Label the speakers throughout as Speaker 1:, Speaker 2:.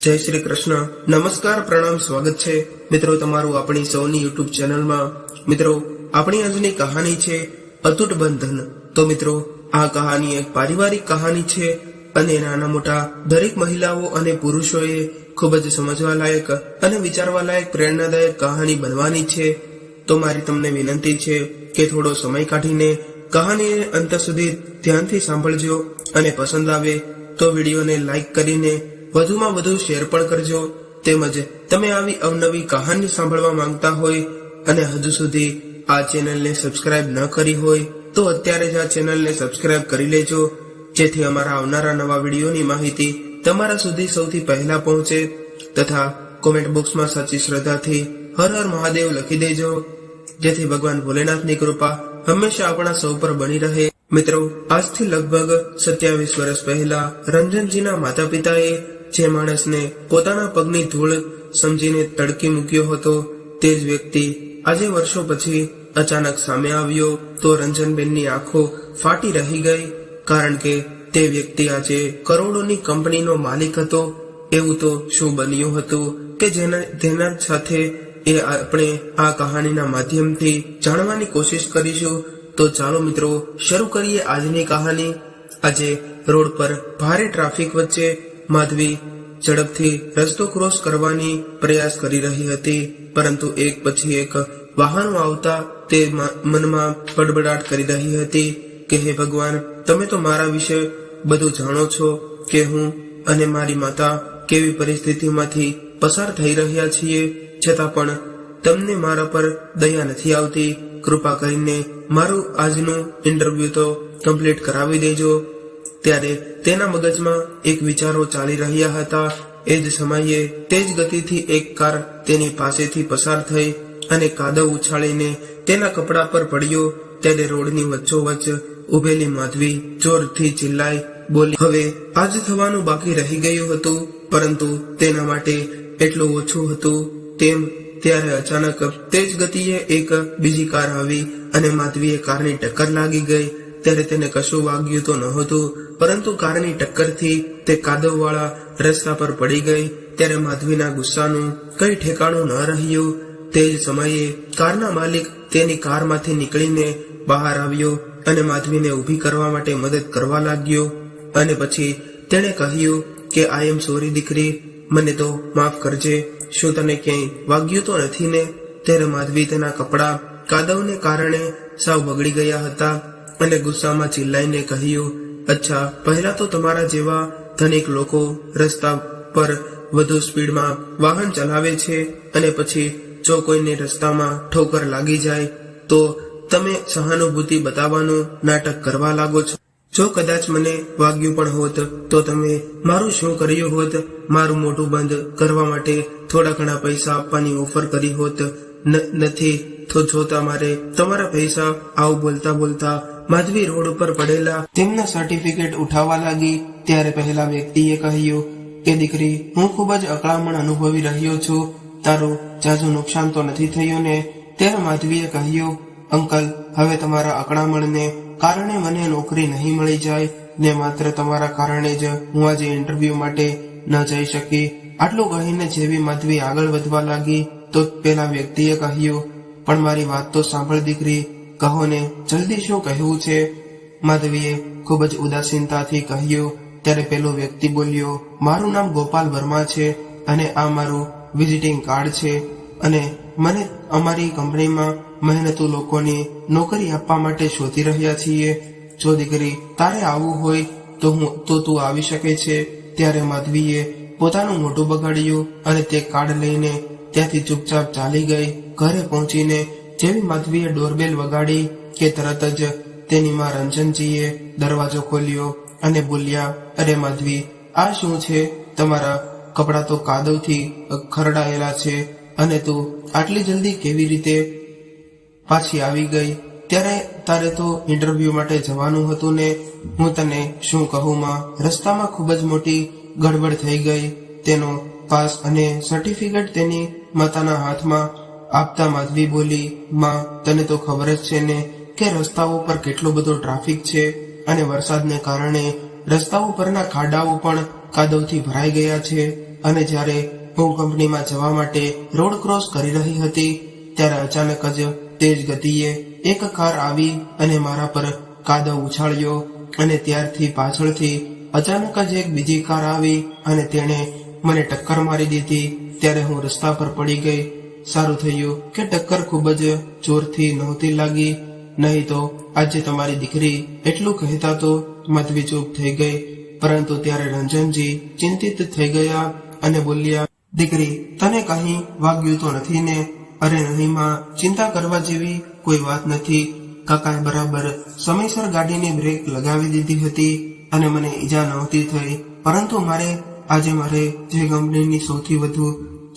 Speaker 1: જય શ્રી કૃષ્ણ. નમસ્કાર, પ્રણામ, સ્વાગત છે મિત્રો તમારું આપણી સૌની યુટ્યુબ ચેનલમાં. મિત્રો, આપણી આજની કહાની છે અતૂટ બંધન. તો મિત્રો, આ કહાની એક પારિવારિક કહાની છે અને નાના મોટા દરેક મહિલાઓ અને પુરુષોએ ખૂબ જ સમજવા લાયક અને વિચારવા લાયક પ્રેરણાદાયક કહાની બનવાની છે. તો મારી તમને વિનંતી છે કે થોડો સમય કાઢીને કહાનીને અંત સુધી ધ્યાનથી સાંભળજો અને પસંદ આવે તો વિડીયોને લાઈક કરીને વધુમાં વધુ શેર પણ કરજો. તેમજ તમે આવી અવનવી કહાની સાંભળવા માંગતા હોય અને હજુ સુધી આ ચેનલને સબસ્ક્રાઇબ ન કરી હોય તો અત્યારે જ આ ચેનલને સબસ્ક્રાઇબ કરી લેજો, જેથી અમારા આવનારા નવા વિડીયોની માહિતી તમારા સુધી સૌથી પહેલા પહોંચે. તથા કોમેન્ટ બોક્સમાં સાચી શ્રદ્ધાથી હર હર મહાદેવ લખી દેજો, જેથી ભગવાન ભોલેનાથની કૃપા હંમેશા આપણા સૌ પર બની રહે. મિત્રો, આજથી લગભગ 27 વર્ષ પહેલા રંજનજીના માતા પિતાએ જે માણસને પોતાના પગની ધૂળ સમજીને તડકી મૂક્યો હતો તે જ વ્યક્તિ આજે વર્ષો પછી અચાનક સામે આવ્યો તો રંજનબેનની આંખો ફાટી રહી ગઈ, કારણ કે તે વ્યક્તિ આજે કરોડોની કંપનીનો માલિક હતો. એવું તો શું બન્યું હતું કે જેના સાથે એ આપણે આ કહાનીના માધ્યમથી જાણવાની કોશિશ કરીશું. તો ચાલો મિત્રો, શરૂ કરીએ આજની કહાની. આજે રોડ પર ભારે ટ્રાફિક વચ્ચે માધવી ઝડપથી રસ્તો ક્રોસ કરવાની પ્રયાસ કરી રહી હતી, પરંતુ એક પછી એક વાહનો આવતા તે મનમાં બડબડાટ કરી રહી હતી કે હે ભગવાન, તમે તો મારા વિશે બધું જાણો છો કે હું અને મારી માતા કેવી પરિસ્થિતિમાંથી પસાર થઈ રહ્યા છીએ, છતાં પણ તમને મારા પર દયા નથી આવતી. કૃપા કરીને મારું આજનું ઇન્ટરવ્યુ તો કમ્પ્લીટ કરાવી દેજો. ત્યારે તેના મગજમાં એક વિચારો ચાલી રહ્યા હતા. એ જ સમયે તેજ ગતિથી એક કાર તેની પાસેથી પસાર થઈ અને કાદવ ઉછાળીને તેના કપડા પર પડ્યો. ત્યારે રોડની વચ્ચોવચ્ચ ઉભેલી માધવી જોરથી ચિલ્લાઈ બોલી. હવે આજ થવાનું બાકી રહી ગયું હતું, પરંતુ તેના માટે એટલું ઓછું હતું તેમ ત્યારે અચાનક તેજ ગતિએ એક બીજી કાર આવી અને માધવીએ કારની ટક્કર લાગી ગઈ. ત્યારે તેને કશું વાગ્યું તો નહોતું, પરંતુ કારની ટક્કરથી તે કાદવવાળા રસ્તા પર પડી ગઈ. ત્યારે માધવીના ગુસ્સાનું કઈ ઠેકાણું ન રહ્યું. તે જ સમયે કારના માલિક તેની કારમાંથી નીકળીને બહાર આવ્યો અને માધવીને ઊભી કરવા માટે મદદ કરવા લાગ્યો. અને પછી તેણે કહ્યું કે આઈ એમ સોરી દીકરી, મને તો માફ કરજે, શું તને ક્યાંય વાગ્યું તો નથી ને? ત્યારે માધવી તેના કપડા કાદવને કારણે સાવ બગડી ગયા હતા અને ગુસ્સામાં ચિલ્લાઈને કહ્યું, અચ્છા, પહેલા તો તમારા જેવા ધનિક લોકો રસ્તા પર વધુ સ્પીડમાં વાહન ચલાવે છે અને પછી જો કોઈને રસ્તામાં ઠોકર લાગી જાય તો તમે સહાનુભૂતિ બતાવવાનું નાટક કરવા લાગો છો. જો કદાચ મને વાગ્યું પણ હોત તો તમે મારું શું કર્યું હોત? મારું મોઢું બંધ કરવા માટે થોડા ઘણા પૈસા આપવાની ઓફર કરી હોત. નથી તો જો તમારે તમારા પૈસા આવું બોલતા બોલતા માધવી રોડ ઉપર પડેલા તેમના સર્ટિફિકેટ ઉઠાવવા લાગી. ત્યારે પહેલા વ્યક્તિએ કહ્યું કે દીકરી, હું ખૂબ જ અકળામણ અનુભવી રહ્યો છું, તારું જાજુ નુકસાન તો નથી થયું ને? ત્યારે માધવીએ કહ્યું, અંકલ, હવે તમારા અકળામણને કારણે મને નોકરી નહીં મળી જાય ને માત્ર તમારા કારણે જ હું આજે ઇન્ટરવ્યુ માટે ન જઈ શકી. આટલું કહીને જેવી માધવી આગળ વધવા લાગી તો પેલા વ્યક્તિએ કહ્યું, પણ મારી વાત તો સાંભળ દીકરી, કહો ને, જલ્દી શું કહેવું છે? માધવીએ ખૂબ જ ઉદાસીનતાથી કહ્યું. ત્યારે પેલો વ્યક્તિ બોલ્યો, મારું નામ ગોપાલ વર્મા છે અને આ મારું વિઝિટિંગ કાર્ડ છે અને મને અમારી કંપનીમાં મહેનતુ લોકોની નોકરી આપવા માટે શોધી રહ્યા છીએ. જો દીકરી તારે આવવું હોય તો તું આવી શકે છે. ત્યારે માધવીએ પોતાનું મોઢું બગાડ્યું અને તે કાર્ડ લઈને ત્યાંથી ચૂપચાપ ચાલી ગઈ. ઘરે પહોંચીને જેવી માધવીએ ડોરબેલ વગાડી કે તરત જ તેની માં રંજનજીએ દરવાજો ખોલ્યો અને બોલ્યા, અરે માધવી, આ શું છે? તમારા કપડા તો કાદવથી ખરડાયેલા છે અને તું આટલી જલ્દી કેવી રીતે પાછી આવી ગઈ? ત્યારે તારે તો ઇન્ટરવ્યુ માટે જવાનું હતું ને? હું તને શું કહું માં, રસ્તામાં ખૂબ જ મોટી ગડબડ થઈ ગઈ. તેનો પાસ અને સર્ટિફિકેટ તેની માતાના હાથમાં આપતા માધવી બોલી, માં, તને તો ખબર જ છે ને કે રસ્તાઓ પર કેટલો બધો ટ્રાફિક છે અને વરસાદને કારણે રસ્તાઓ પરના ખાડાઓ પણ કાદવથી ભરાઈ ગયા છે. અને જ્યારે હું કંપનીમાં જવા માટે રોડ ક્રોસ કરી રહી હતી ત્યારે અચાનક જ તેજ ગતિએ એક કાર આવી અને મારા પર કાદવ ઉછાળ્યો અને ત્યારથી પાછળથી અચાનક જ એક બીજી કાર આવી અને તેણે મને ટક્કર મારી દીધી. ત્યારે હું રસ્તા પર પડી ગઈ. સારું થયું કે ટક્કર ખૂબ જ જોરથી નહોતી લાગી, નહીં તો આજે તમારી દીકરી એટલું કહેતા તો મતવિચૂપ થઈ ગઈ. પરંતુ ત્યારે રંજનજી ચિંતિત થઈ ગયા અને બોલ્યા, દીકરી તને કहीं વાગ્યું તો નથી ને? અરે નહીં માં, ચિંતા કરવા જેવી કોઈ વાત નથી. કાકાએ બરાબર સમયસર ગાડીની બ્રેક લગાવી દીધી હતી અને મને ઈજા નહોતી થઈ. પરંતુ મારે જે કંપનીની સૌથી વધુ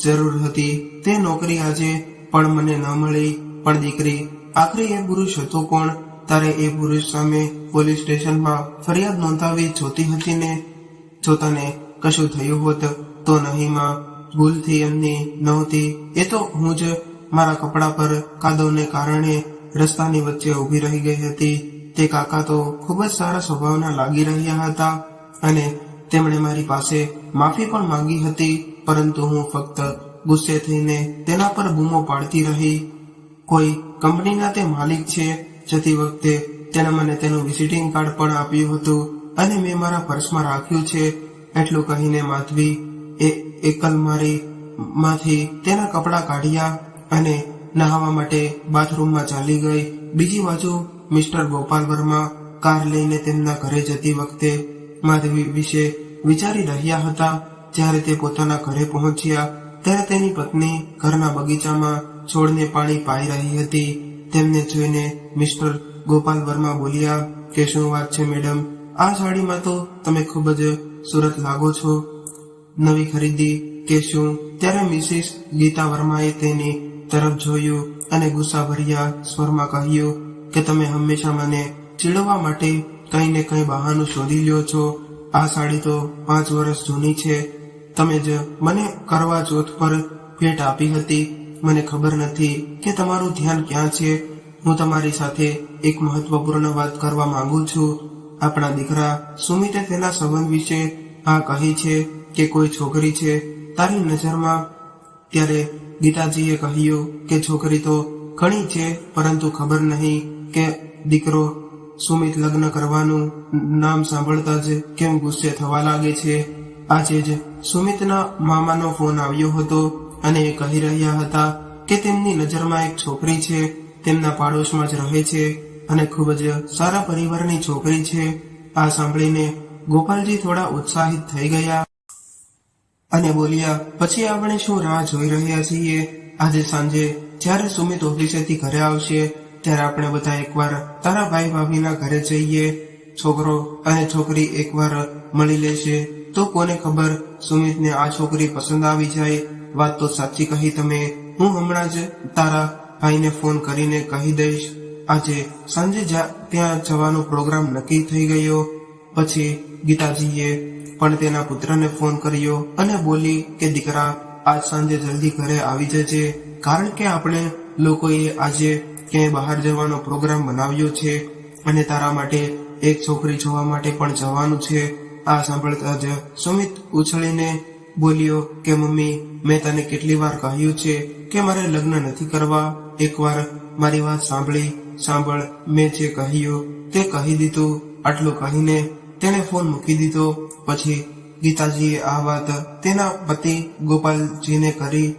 Speaker 1: જરૂર હતી તે નોકરી આજે પણ મને ન મળી. પણ દીકરી, આખરે એ પુરુષ હતો કોણ? તારે એ પુરુષ સામે પોલીસ સ્ટેશનમાં ફરિયાદ નોંધાવી જોતી હતી ને? જો તને કશું થયું હોત તો? નહીં માં, ભૂલથી એમની નહોતી. એ તો હું જ મારા કપડા પર કાદવને કારણે રસ્તાની વચ્ચે ઊભી રહી ગઈ હતી. તે કાકા તો ખૂબ જ સારા સ્વભાવના લાગી રહ્યા હતા અને તેમણે મારી પાસે માફી પણ માંગી હતી. પરંતુ હું ફક્ત ગુસ્સે થઈને તેના પર બૂમો પાડતી રહી. કોઈ કંપનીના તે માલિક છે. જતી વખતે તેણે મને તેનું વિઝિટિંગ કાર્ડ પણ આપ્યું હતું અને મેં મારા પર્સમાં રાખ્યું છે. એટલું કહીને માધવી એ એકલમારી માંથી તેના કપડાં કાઢ્યા અને નહાવા માટે બાથરૂમમાં ચાલી ગઈ. બીજી બાજુ મિસ્ટર ગોપાલ વર્મા કાર લઈને તેમના ઘરે જતી વખતે માધવી વિશે વિચારી રહ્યા હતા. જ્યારે તે પોતાના ઘરે પહોંચ્યા ત્યારે તેની પત્ની ઘરના બગીચામાં છોડને પાણી પાઈ રહી હતી. તેમને જોઈને મિસ્ટર ગોપાલ વર્મા બોલ્યા કે શું વાત છે મેડમ, આ સાડીમાં તો તમે ખૂબ જ સુરત લાગો છો. નવી ખરીદી કે શું? ત્યારે મિસિસ ગીતા વર્માએ તેની તરફ જોયું અને ગુસ્સાભર્યા સ્વરમાં કહ્યું કે તમે હંમેશા મને ચીડવવા માટે કંઈ ને કંઈ બહાનું શોધી લ્યો છો. આ સાડી તો 5 વર્ષ જૂની છે. તમે જ મને કરવા ચોથ પર ભેટ આપી હતી. મને ખબર નથી કે તમારું ધ્યાન ક્યાં છે. હું તમારી સાથે એક મહત્વપૂર્ણ વાત કરવા માંગુ છું. આપણા દીકરા સુમિતે તેના સંબંધ વિશે આ કહી છે કે કોઈ છોકરી છે તારી નજરમાં? ત્યારે ગીતાજીએ કહ્યું કે છોકરી તો ઘણી છે, પરંતુ ખબર નહીં કે દીકરો સુમિત લગ્ન કરવાનું નામ સાંભળતા જ કેમ ગુસ્સે થવા લાગે છે. આજે જ સુમિતના મામાનો ફોન આવ્યો હતો અને એ કહી રહ્યા હતા કે તેમની નજરમાં એક છોકરી છે, તેમના પાડોશમાં જ રહે છે અને ખૂબ જ સારા પરિવારની છોકરી છે. આ સાંભળીને ગોપાલજી થોડા ઉત્સાહિત થઈ ગયા અને બોલ્યા, પછી આપણે શું રાહ જોઈ રહ્યા છીએ? આજે સાંજે જ્યારે સુમિત ઓફિસેથી ઘરે આવશે ત્યારે આપણે બધા એકવાર તારા ભાઈ ભાભીના ઘરે જઈએ. છોકરો અને છોકરી એકવાર મળી લેશે તો કોને ખબર સુમિતને આ છોકરી પસંદ આવી જાય. વાત તો સાચી કહી તમે. હું હમણાં જ તારા ભાઈને ફોન કરીને કહી દઈશ. આજે સાંજે ત્યાં જવાનો પ્રોગ્રામ નક્કી થઈ ગયો. પછી ગીતાજીએ પણ તેના પુત્રને ફોન કર્યો અને બોલી કે દીકરા, આજ સાંજે જલ્દી ઘરે આવી જજે, કારણ કે આપણે લોકોએ આજે ક્યાંય બહાર જવાનો પ્રોગ્રામ બનાવ્યો છે અને તારા માટે એક છોકરી જોવા માટે પણ જવાનું છે. આ સાંભળતા જ સુમિત ઉછળીને બોલ્યો કે મમ્મી, મેં તને કેટલી વાર કહ્યું છે કે મારે લગ્ન નથી કરવા. એકવાર મારી વાત સાંભળ, મેં જે કહ્યું તે કહી દીધું. આટલું કહીને તેણે ફોન મૂકી દીધો. પછી ગીતાજીએ આ વાત તેના પતિ ગોપાલજીને કરી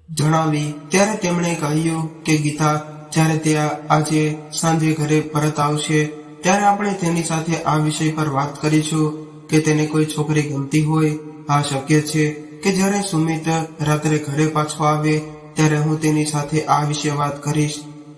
Speaker 1: જણાવી ત્યારે તેમણે કહ્યું કે ગીતા, જ્યારે તે આજે સાંજે ઘરે પરત આવશે ત્યારે આપણે તેની સાથે આ વિષય પર વાત કરીશું કે તેને કોઈ છોકરી ગમતી હોય. આ શક્ય છે કે જ્યારે સુમિત રાત્રે ઘરે પાછો આવે ત્યારે હું તેની સાથે આ વિશે વાત કરીશ.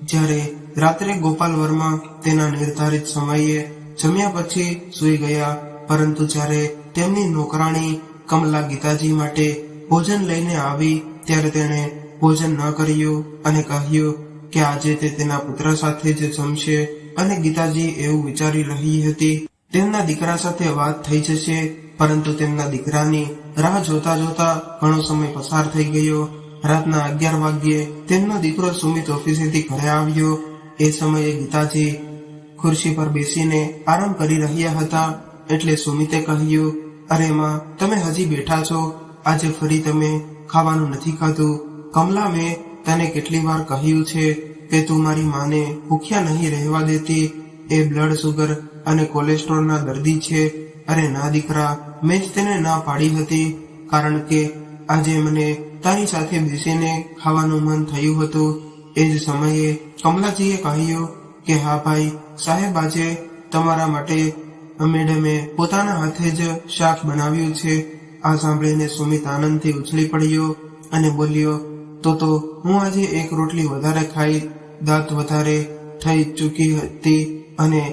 Speaker 1: જ્યારે રાત્રે ગોપાલ વર્મા તેના નિર્ધારિત સમયે જમ્યા પછી સૂઈ ગયા, પરંતુ જ્યારે તેમની નોકરાણી કમલા ગીતાજી માટે ભોજન લઈને આવી ત્યારે તેણે ભોજન ન કર્યું અને કહ્યું કે આજે તે તેના પુત્ર સાથે જ જમશે. અને ગીતાજી એવું વિચારી રહી હતી તેમના દીકરા સાથે વાત થઈ જશે, પરંતુ તેમના દીકરાની રાહ જોતા જોતા ઘણો સમય પસાર થઈ ગયો. રાતના 11 વાગ્યે તેમનો દીકરો સુમિત ઓફિસેથી ઘરે આવ્યો. એ સમયે ગીતાજી ખુરશી પર બેસીને આરામ કરી રહ્યા હતા. એટલે સુમિતે કહ્યું, અરે માં, તમે હજી બેઠા છો? આજે ફરી તમે ખાવાનું નથી ખાધું? કમલા, મેં તને કેટલી વાર કહ્યું છે કે તું મારી માને ભૂખ્યા નહીં રહેવા દેતી. એ બ્લડ શુગર અને કોલેસ્ટ્રોલના દર્દી છે. અરે ના દીકરા, મેં જ તેને ના પાડી હતી, કારણ કે આજે મને તારી સાથે બેસીને ખાવાનું મન થયું હતું. એ જ સમયે કમલાજીએ કહ્યું કે હા ભાઈ સાહેબ, આજે તમારા માટે મેડમે પોતાના હાથે જ શાક બનાવ્યું છે. આ સાંભળીને સુમિત આનંદથી ઉછળી પડ્યો અને બોલ્યો, તો હું આજે એક રોટલી વધારે ખાઈ. દાંત વધારે થઈ ચૂકી હતી અને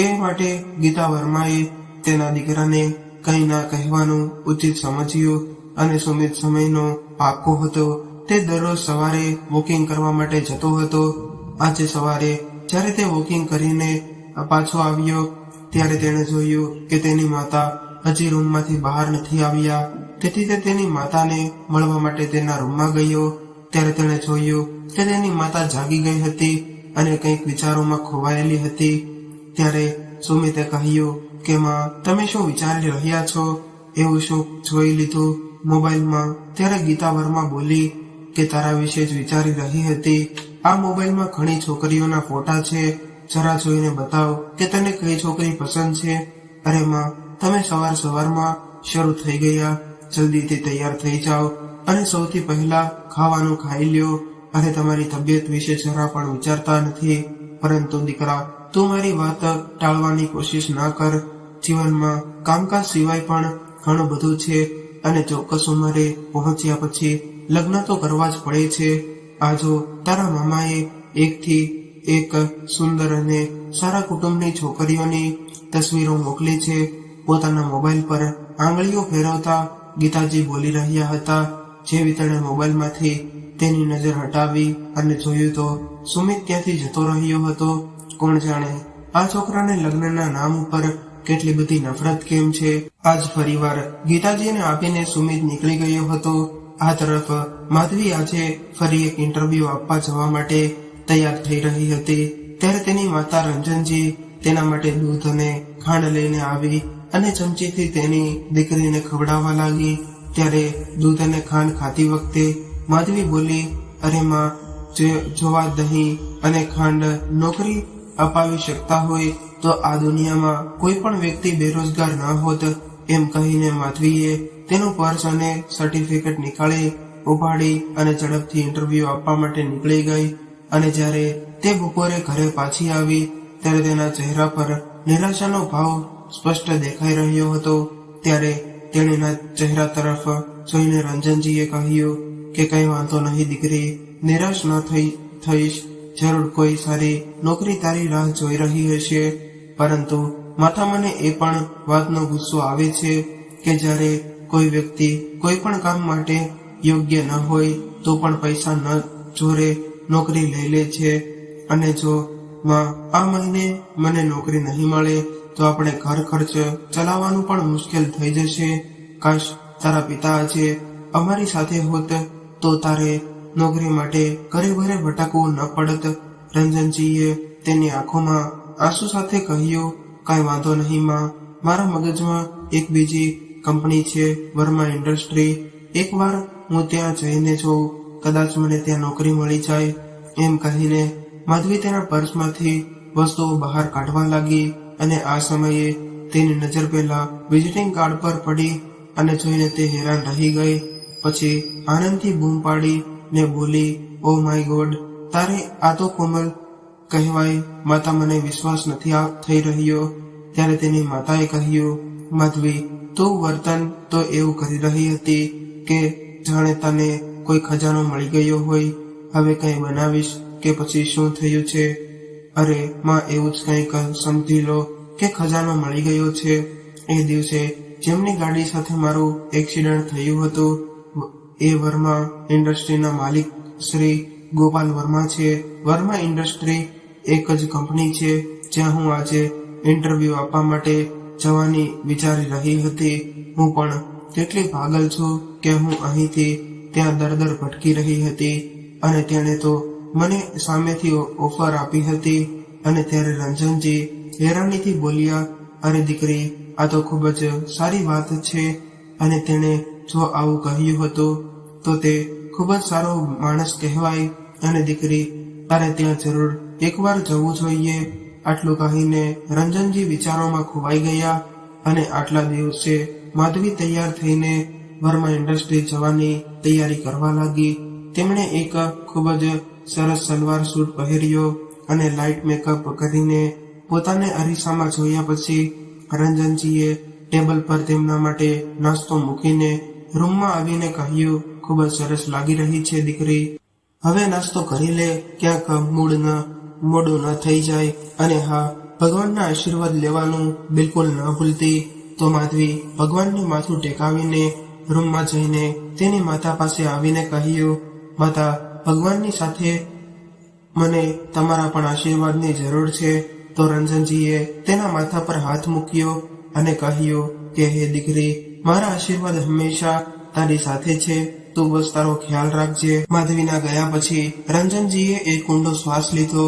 Speaker 1: એ માટે ગીતા વર્માએ તેના દીકરાને કંઈ ના કહેવાનું ઉચિત સમજ્યું. અને સુમિત સમયનો પાકો હતો. તે દરરોજ સવારે વોકિંગ કરવા માટે જતો હતો. આજે સવારે જ્યારે તે વોકિંગ કરીને પાછો આવ્યો ત્યારે તેણે જોયું કે તેની માતા હજી રૂમમાંથી બહાર નથી આવ્યા. તેથી તે તેની માતાને મળવા માટે તેના રૂમમાં ગયો. ત્યારે તેણે જોયું કે તેની માતા જાગી ગઈ હતી અને કંઈક વિચારોમાં ખોવાયેલી હતી. ત્યારે સુમિતે કહ્યું કે માં, તમે શું વિચારી રહ્યા છો? એવું શું જોઈ લીધું મોબાઈલમાં? ત્યારે ગીતા વર્મા બોલી કે તારા વિશે જ વિચારી રહી હતી. આ મોબાઈલમાં ઘણી છોકરીઓના ફોટા છે, જરા જોઈને બતાવ કે તને કઈ છોકરી પસંદ છે. અરે માં, તમે સવારમાં શરૂ થઈ ગયા. જલ્દીથી તૈયાર થઈ જાઓ અને સૌથી પહેલા ખાવાનું ખાઈ લ્યો. અને તમારી તબિયત વિશે જરા પણ વિચારતા નથી. પરંતુ દીકરા, તું મારી વાત ટાળવાની કોશિશ ના કર. જીવનમાં કામકાજ સિવાય પણ ઘણું બધું છે અને ચોક્કસ ઉંમરે પહોંચ્યા પછી લગ્ન તો કરવા જ પડે છે. આ જો તારા મામાએ એકથી એક સુંદર અને સારા કુટુંબની છોકરીઓની તસવીરો મોકલી છે. પોતાના મોબાઈલ પર આંગળીઓ ફેરવતા ગીતાજી બોલી રહ્યા હતા. જેવી તેણે મોબાઈલમાંથી તેની નજર હટાવી અને જોયું તો સુમિત ત્યાંથી જતો રહ્યો હતો. કોણ જાણે આ છોકરાને લગ્નના નામ ઉપર કેટલી બધી નફરત કેમ છે. આજ ફરીવાર ગીતાજીને આપીને સુમિત નીકળી ગયો હતો. આ તરફ માધવી આજે ફરી એક ઇન્ટરવ્યુ આપવા જવા માટે તૈયાર થઈ રહી હતી. ત્યારે તેની માતા રંજનજી તેના માટે દૂધ અને ખાંડ લઈને આવી અને ચમચીથી તેની દીકરીને ખવડાવવા લાગી. ત્યારે દૂધ અને ખાંડ ખાતી વખતે માધવી બોલી, અરે માં, જોવા દહીં અને ખાંડ નોકરી અપાવી શકતા હોય તો આ દુનિયામાં કોઈ પણ વ્યક્તિ બેરોજગાર ન હોત. એમ કહીને માધવીએ તેનું પર્સ અને સર્ટિફિકેટ નીકાળી ઉપાડી અને ઝડપથી ઇન્ટરવ્યુ આપવા માટે નીકળી ગઈ. અને જ્યારે તે બપોરે ઘરે પાછી આવી ત્યારે તેના ચહેરા પર નિરાશાનો ભાવ સ્પષ્ટ દેખાઈ રહ્યો હતો. ત્યારે તેણીના ચહેરા તરફ જોઈને રંજનજીએ કહ્યું કે કઈ વાંધો નહીં દીકરી, નિરાશ ન થઈશ. જરૂર કોઈ સારી નોકરી તારી રાહ જોઈ રહી હશે. પરંતુ માતા, મને એ પણ વાતનો ગુસ્સો આવે છે કે જ્યારે કોઈ વ્યક્તિ કોઈ પણ કામ માટે યોગ્ય ન હોય તો પણ પૈસા ન જોરે નોકરી લઈ લે છે. અને જો માં, આ મહિને મને નોકરી નહીં મળે તો આપણે ઘર ખર્ચ ચલાવવાનું પણ મુશ્કેલ થઈ જશે. કાશ તારા પિતા આજે અમારી સાથે હોત તો તારે નોકરી માટે ઘરે ઘરે ભટકવું ન પડત. રંજનજીએ તેની આંખોમાં આંસુ સાથે કહ્યું, કાંઈ વાંધો નહીં માં, મારા મગજમાં એક બીજી કંપની છે, વર્મા ઇન્ડસ્ટ્રી. એકવાર હું ત્યાં જઈને જોઉં, કદાચ મને ત્યાં નોકરી મળી જાય. એમ કહીને માધવી તેના પર્સમાંથી વસ્તુઓ બહાર કાઢવા લાગી. અને આ સમયે તેની નજર પહેલા વિઝિટિંગ કાર્ડ પર પડી અને જોઈને તે હેરાન રહી ગઈ. પછી આનંદથી બૂમ પાડી ને બોલી, ઓ માય ગોડ, તારે આ તો કોમલ કહેવાય. માતા, મને વિશ્વાસ નથી થઈ રહ્યો. ત્યારે તેની માતાએ કહ્યું, માધવી, તું વર્તન તો એવું કરી રહી હતી કે જાણે તને કોઈ ખજાનો મળી ગયો હોય. હવે કંઈ બનાવીશ કે પછી શું થયું છે? અરે માં, એવું જ કંઈક સમજી લો કે ખજાનો મળી ગયો છે. એ દિવસે જેમની ગાડી સાથે મારું એક્સિડન્ટ થયું હતું એ વર્મા ઇન્ડસ્ટ્રીના માલિક શ્રી ગોપાલ વર્મા છે. વર્મા ઇન્ડસ્ટ્રી એક જ કંપની છે જ્યાં હું આજે ઇન્ટરવ્યુ આપવા માટે જવાની વિચારી રહી હતી. હું પણ કેટલી પાગલ છું કે હું અહીંથી ત્યાં દર ભટકી રહી હતી અને તેણે તો મને સામેથી ઓફર આપી હતી. અને ત્યારે રંજનજી હેરાનીથી બોલ્યા, અરે દીકરી, આ તો ખૂબ જ સારી વાત છે. અને તેણે જો આવું કહ્યું હતું તો તે ખૂબ જ સારો માણસ કહેવાય અને દીકરી તારે ત્યાં જરૂર એકવાર જવું જોઈએ. આટલું કહીને રંજનજી વિચારોમાં ખોવાઈ ગયા અને આટલા દિવસે માધવી તૈયાર થઈને વર્મા ઇન્ડસ્ટ્રી જવાની તૈયારી કરવા લાગી. તેમણે એક ખૂબ જ સરસ સલવાર સૂટ પહેર્યો અને લાઇટ મેકઅપ કરીને પોતાને અરીસામાં જોયા પછી રંજનજીએ ટેબલ પર તેમના માટે નાસ્તો મૂકીને રૂમમાં આવીને કહ્યું, ખૂબ જ સરસ લાગી રહી છે દીકરી, હવે નાસ્તો કરી લે, ક્યાંક મોડું ન થઈ જાય. અને હા, ભગવાનના આશીર્વાદ લેવાનું બિલકુલ ન ભૂલતી. તો માધવી ભગવાનને માથું ટેકાવીને રૂમમાં જઈને તેની માતા પાસે આવીને કહ્યું, માતા, ભગવાનની સાથે મને તમારા પણ આશીર્વાદની જરૂર છે. તો રંજનજીએ તેના માથા પર હાથ મૂક્યો અને કહ્યું કે હે દીકરી, મારા આશીર્વાદ હંમેશા તારી સાથે છે, તું બસ તારો ખ્યાલ રાખજે. માધવીના ગયા પછી રંજનજીએ એક ઊંડો શ્વાસ લીધો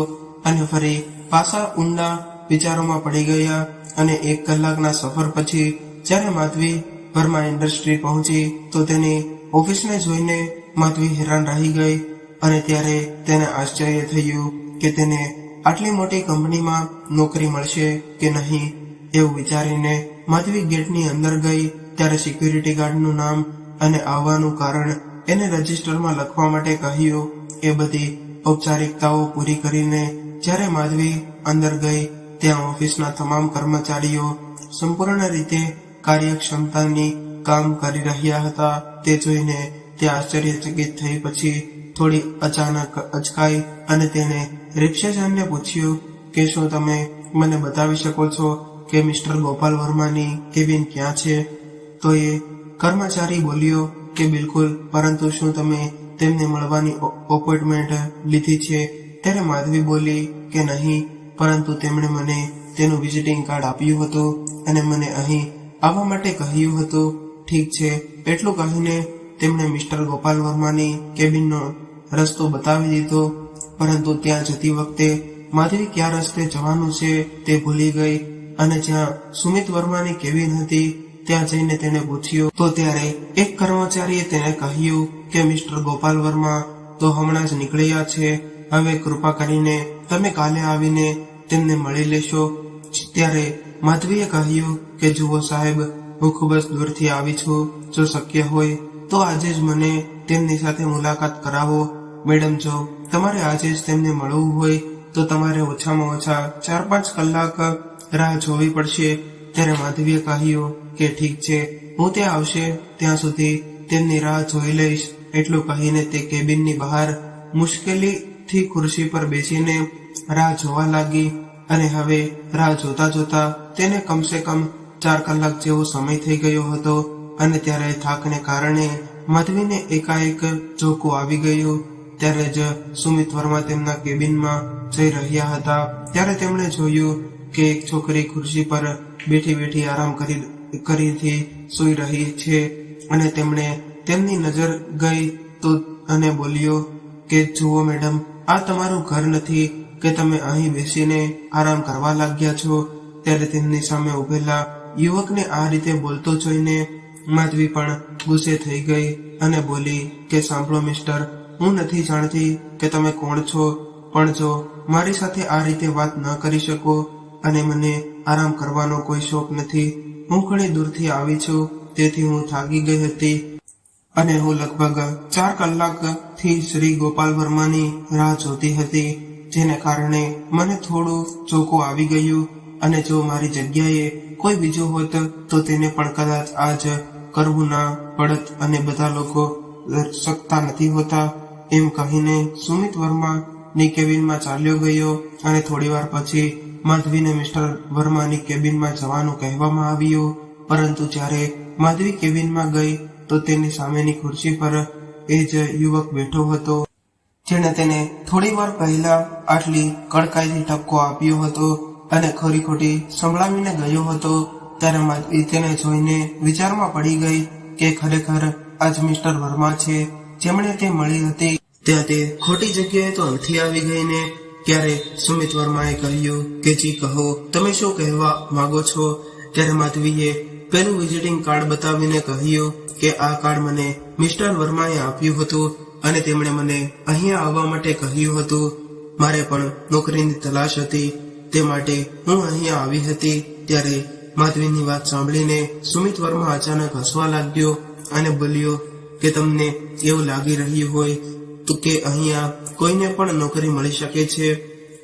Speaker 1: અને ફરી પાછા ઊંડા વિચારોમાં પડી ગયા. અને 1 કલાકના સફર પછી જ્યારે માધવી વર્મા ઇન્ડસ્ટ્રી પહોંચી તો તેની ઓફિસને જોઈને માધવી હેરાન રહી ગઈ. અને ત્યારે તેને આશ્ચર્ય થયું કે તેને આટલી મોટી કંપનીમાં નોકરી મળશે કે નહીં. એવું વિચારીને માધવી ગેટની અંદર ગઈ ત્યારે સિક્યુરિટી ગાર્ડનું નામ અને આવવાનું કારણ એને રજિસ્ટરમાં લખવા માટે કહ્યું. એ બધી ઔપચારિકતાઓ પૂરી કરીને જ્યારે માધવી અંદર ગઈ ત્યાં ઓફિસના તમામ કર્મચારીઓ સંપૂર્ણ રીતે કાર્યક્ષમતાની કામ કરી રહ્યા હતા. તે જોઈને તે આશ્ચર્યચકિત થઈ. પછી થોડી અચાનક અચકાઈ અને તેને રિસેપ્શનને પૂછ્યું કે શું તમે મને બતાવી શકો છો કે મિસ્ટર ગોપાલ વર્માની કેબિન ક્યાં છે? તો એ કર્મચારી બોલ્યો કે બિલકુલ, પરંતુ શું તમે તેમને મળવાની અપોઇન્ટમેન્ટ લીધી છે? ત્યારે માધવી બોલી કે નહીં, પરંતુ તેમણે મને તેનું વિઝિટિંગ કાર્ડ આપ્યું હતું અને મને અહીં આવવા માટે કહ્યું હતું. ઠીક છે, એટલું કહીને તેમણે મિસ્ટર ગોપાલ વર્માની કેબિનનો રસ્તો બતાવી દીધો. પરંતુ ત્યાં જતી વખતે માધવી કયા રસ્તે જવાનું છે તે ભૂલી ગઈ અને જ્યાં સુમિત વર્માની કેબિન હતી ત્યાં જઈને તેને પૂછ્યું. તો ત્યારે એક કર્મચારીએ તેને કહ્યું કે મિસ્ટર ગોપાલ વર્મા તો હમણાં જ નીકળ્યા છે, હવે કૃપા કરીને તમે કાલે આવીને તેમને મળી લેશો. ત્યારે માધવીએ કહ્યું કે જુઓ સાહેબ, હું ખૂબ જ દૂરથી આવી છું, જો શક્ય હોય તો આજે જ મને તેમની સાથે મુલાકાત કરાવો. મેડમ, જો તમારે આજે જ તેમને મળવું હોય તો તમારે ઓછામાં ઓછા 4-5 કલાક રાહ જોવી પડશે. ત્યારે માધવીએ કહ્યું કે ઠીક છે, હું ત્યાં આવશે ત્યાં સુધી તેમની રાહ જોઈ લઈશ. એટલું કહીને તે કેબિનની બહાર મુશ્કેલીથી ખુરશી પર બેસીને રાહ જોવા લાગી. અને હવે રાહ જોતા જોતા તેને કમસે કમ 4 કલાક જેવો સમય થઈ ગયો હતો. અને ત્યારે થાકને કારણે માધવીને એકાએક ઝોકું આવી ગયું. ત્યારે જ સુમિત વર્મા તેમના કેબિનમાં જઈ રહ્યા હતા. ત્યારે તેમણે જોયું કે એક છોકરી ખુરશી પર બેઠી આરામ કરીથી સૂઈ રહી છે. અને તેમણે તેમની નજર ગઈ તો અને બોલ્યો કે જુઓ મેડમ, આ તમારું ઘર નથી કે તમે અહીં બેસીને આરામ કરવા લાગ્યા છો. ત્યારે તેમની સામે ઉભેલા યુવકને આ રીતે બોલતો જોઈને માધવી પણ ગુસ્સે થઈ ગઈ અને બોલી કે સાંભળો મિસ્ટર, હું નથી જાણતી કે તમે કોણ છો, પણ જો મારી સાથે આ રીતે વાત ન કરી શકો અને મને આરામ કરવાનો કોઈ શોખ નથી. હું ઘણી દૂરથી આવી છું, તેથી હું થાકી ગઈ હતી અને હું લગભગ 4 કલાકથી શ્રી ગોપાલ વર્માની રાહ જોતી હતી, જેને કારણે મને થોડું ચોખ્ખું આવી ગયું. અને જો મારી જગ્યાએ કોઈ બીજો હોત તો તેને પણ કદાચ આજ કરવું ના પડત અને બધા લોકો શકતા નથી હોતા. એમ કહીને સુમિત વર્માની કેબિનમાં ચાલ્યો ગયો અને થોડીવાર પછી માધવીને મિસ્ટર વર્માની કેબિનમાં જવાનું કહેવામાં આવ્યું. પરંતુ જ્યારે માધવી કેબિનમાં ગઈ તો તેની સામેની ખુરશી પર એ જ યુવક બેઠો હતો જેણે તેને થોડીવાર પહેલા આટલી કડકાઈથી ઠપકો આપ્યો હતો અને ખરી ખોટી સંભળાવીને ગયો હતો. ત્યારે માધવી તેને જોઈને વિચારમાં પડી ગઈ કે ખરેખર આજ મિસ્ટર વર્મા છે જેમણે તે મળી હતી. ત્યાં તે ખોટી જગ્યાએ તો નથી આવી ગઈ ને. ત્યારે સુમિત વર્માએ કહ્યું કે જી કહો, તમે શું કહેવા માંગો છો? ત્યારે માધવીએ પેલું વિઝિટિંગ કાર્ડ બતાવીને કહ્યું કે આ કાર્ડ મને મિસ્ટર વર્માએ આપ્યું હતું અને તેમણે મને અહીંયા આવવા માટે કહ્યું હતું. મારે પણ નોકરીની તલાશ હતી, તે માટે હું અહીંયા આવી હતી. ત્યારે માધવીની વાત સાંભળીને સુમિત વર્મા અચાનક હસવા લાગ્યો અને બોલ્યો કે તમને એવું લાગી રહ્યું હોય તો કે અહીંયા કોઈને પણ નોકરી મળી શકે છે,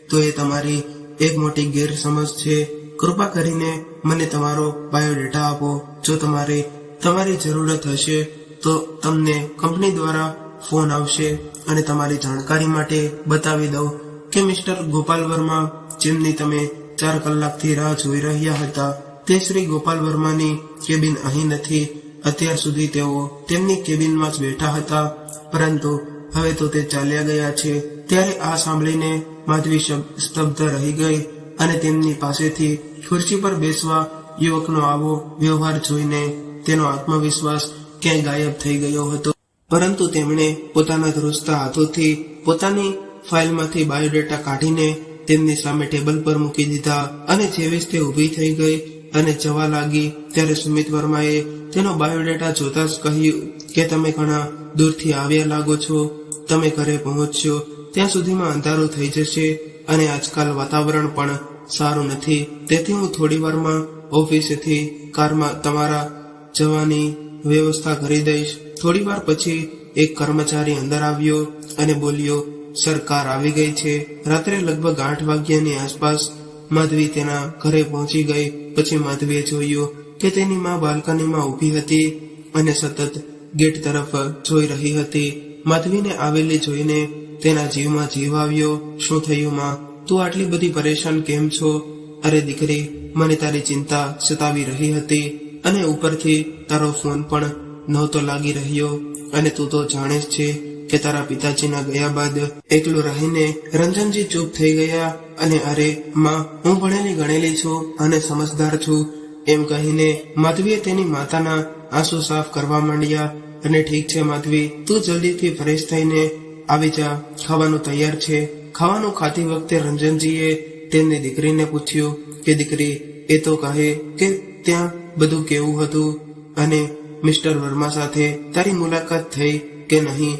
Speaker 1: તો એ તમારી એક મોટી ગેરસમજ છે. કૃપા કરીને મને તમારો બાયોડેટા આપો. જો તમારે તમારી જરૂરત હશે તો તમને કંપની દ્વારા ફોન આવશે અને તમારી જાણકારી માટે બતાવી દઉં કે મિસ્ટર ગોપાલ વર્મા, જેમની તમે 4 કલાકથી રાહ જોઈ રહ્યા હતા, તે શ્રી ગોપાલ વર્માની કેબિન અહીં નથી. અત્યાર સુધી તેઓ તેમની કેબિનમાં જ બેઠા હતા, પરંતુ હવે તો તે ચાલ્યા ગયા છે. ત્યારે આ સાંભળીને માધવી સ્તબ્ધ રહી ગઈ અને તેમની પાસેથી ખુરશી પર બેસવા યુવકનો આવો વ્યવહાર જોઈને તેનો આત્મવિશ્વાસ ક્યાંય ગાયબ થઈ ગયો હતો. પરંતુ તેમણે પોતાના ધ્રુજતા હાથોથી પોતાની ફાઇલમાંથી બાયોડેટા કાઢીને તેમની સામે ટેબલ પર મૂકી દીધા અને જેવી તે ઊભી થઈ ગઈ અને જવા લાગી ત્યારે સુમિત વર્માએ તેનો બાયોડેટા જોતા જ કહ્યું કે તમે ઘણા દૂરથી આવ્યા લાગો છો. તમે ઘરે પહોંચશો ત્યાં સુધીમાં અંધારું થઈ જશે અને આજકાલ વાતાવરણ પણ સારું નથી. તેથી હું થોડી વારમાં ઓફિસેથી કારમાં તમારા જવાની વ્યવસ્થા કરી દઈશ. થોડી વાર પછી એક કર્મચારી અંદર આવ્યો અને બોલ્યો, સર, કાર આવી ગઈ છે. રાત્રે લગભગ 8 વાગ્યાની આસપાસ માધવી તેના ઘરે પહોંચી ગઈ. પછી માધવીએ જોયું કે તેની માં બાલ્કનીમાં ઊભી હતી અને સતત ગેટ તરફ જોઈ રહી હતી. માધવીને આવેલી જોઈને તેના જીવમાં જીવ આવ્યો. શું થયું માં? તું આટલી બધી પરેશાન કેમ છો? અરે દીકરી, મને તારી ચિંતા સતાવી રહી હતી અને ઉપરથી તારો ફોન પણ નહોતો લાગી રહ્યો અને તું તો જાણે જ છે કે તારા પિતાજીના ગયા બાદ એકલું રહીને રંજનજી ચૂપ થઈ ગયા અને અરે માં, હું ભણેલી ગણેલી છું અને સમજદાર છું એમ કહીને માધવીએ તેની માતાના આંસુ સાફ કરવા માંડ્યા. અને ઠીક છે માધવી, તું જલ્દીથી ફ્રેશ થઈને આવી જા, ખાવાનું તૈયાર છે. ખાવાનું ખાતી વખતે રંજનજીએ તેમની દીકરીને પૂછ્યું કે દીકરી, એ તો કહે કે ત્યાં બધું કેવું હતું અને મિસ્ટર વર્મા સાથે તારી મુલાકાત થઈ કે નહીં?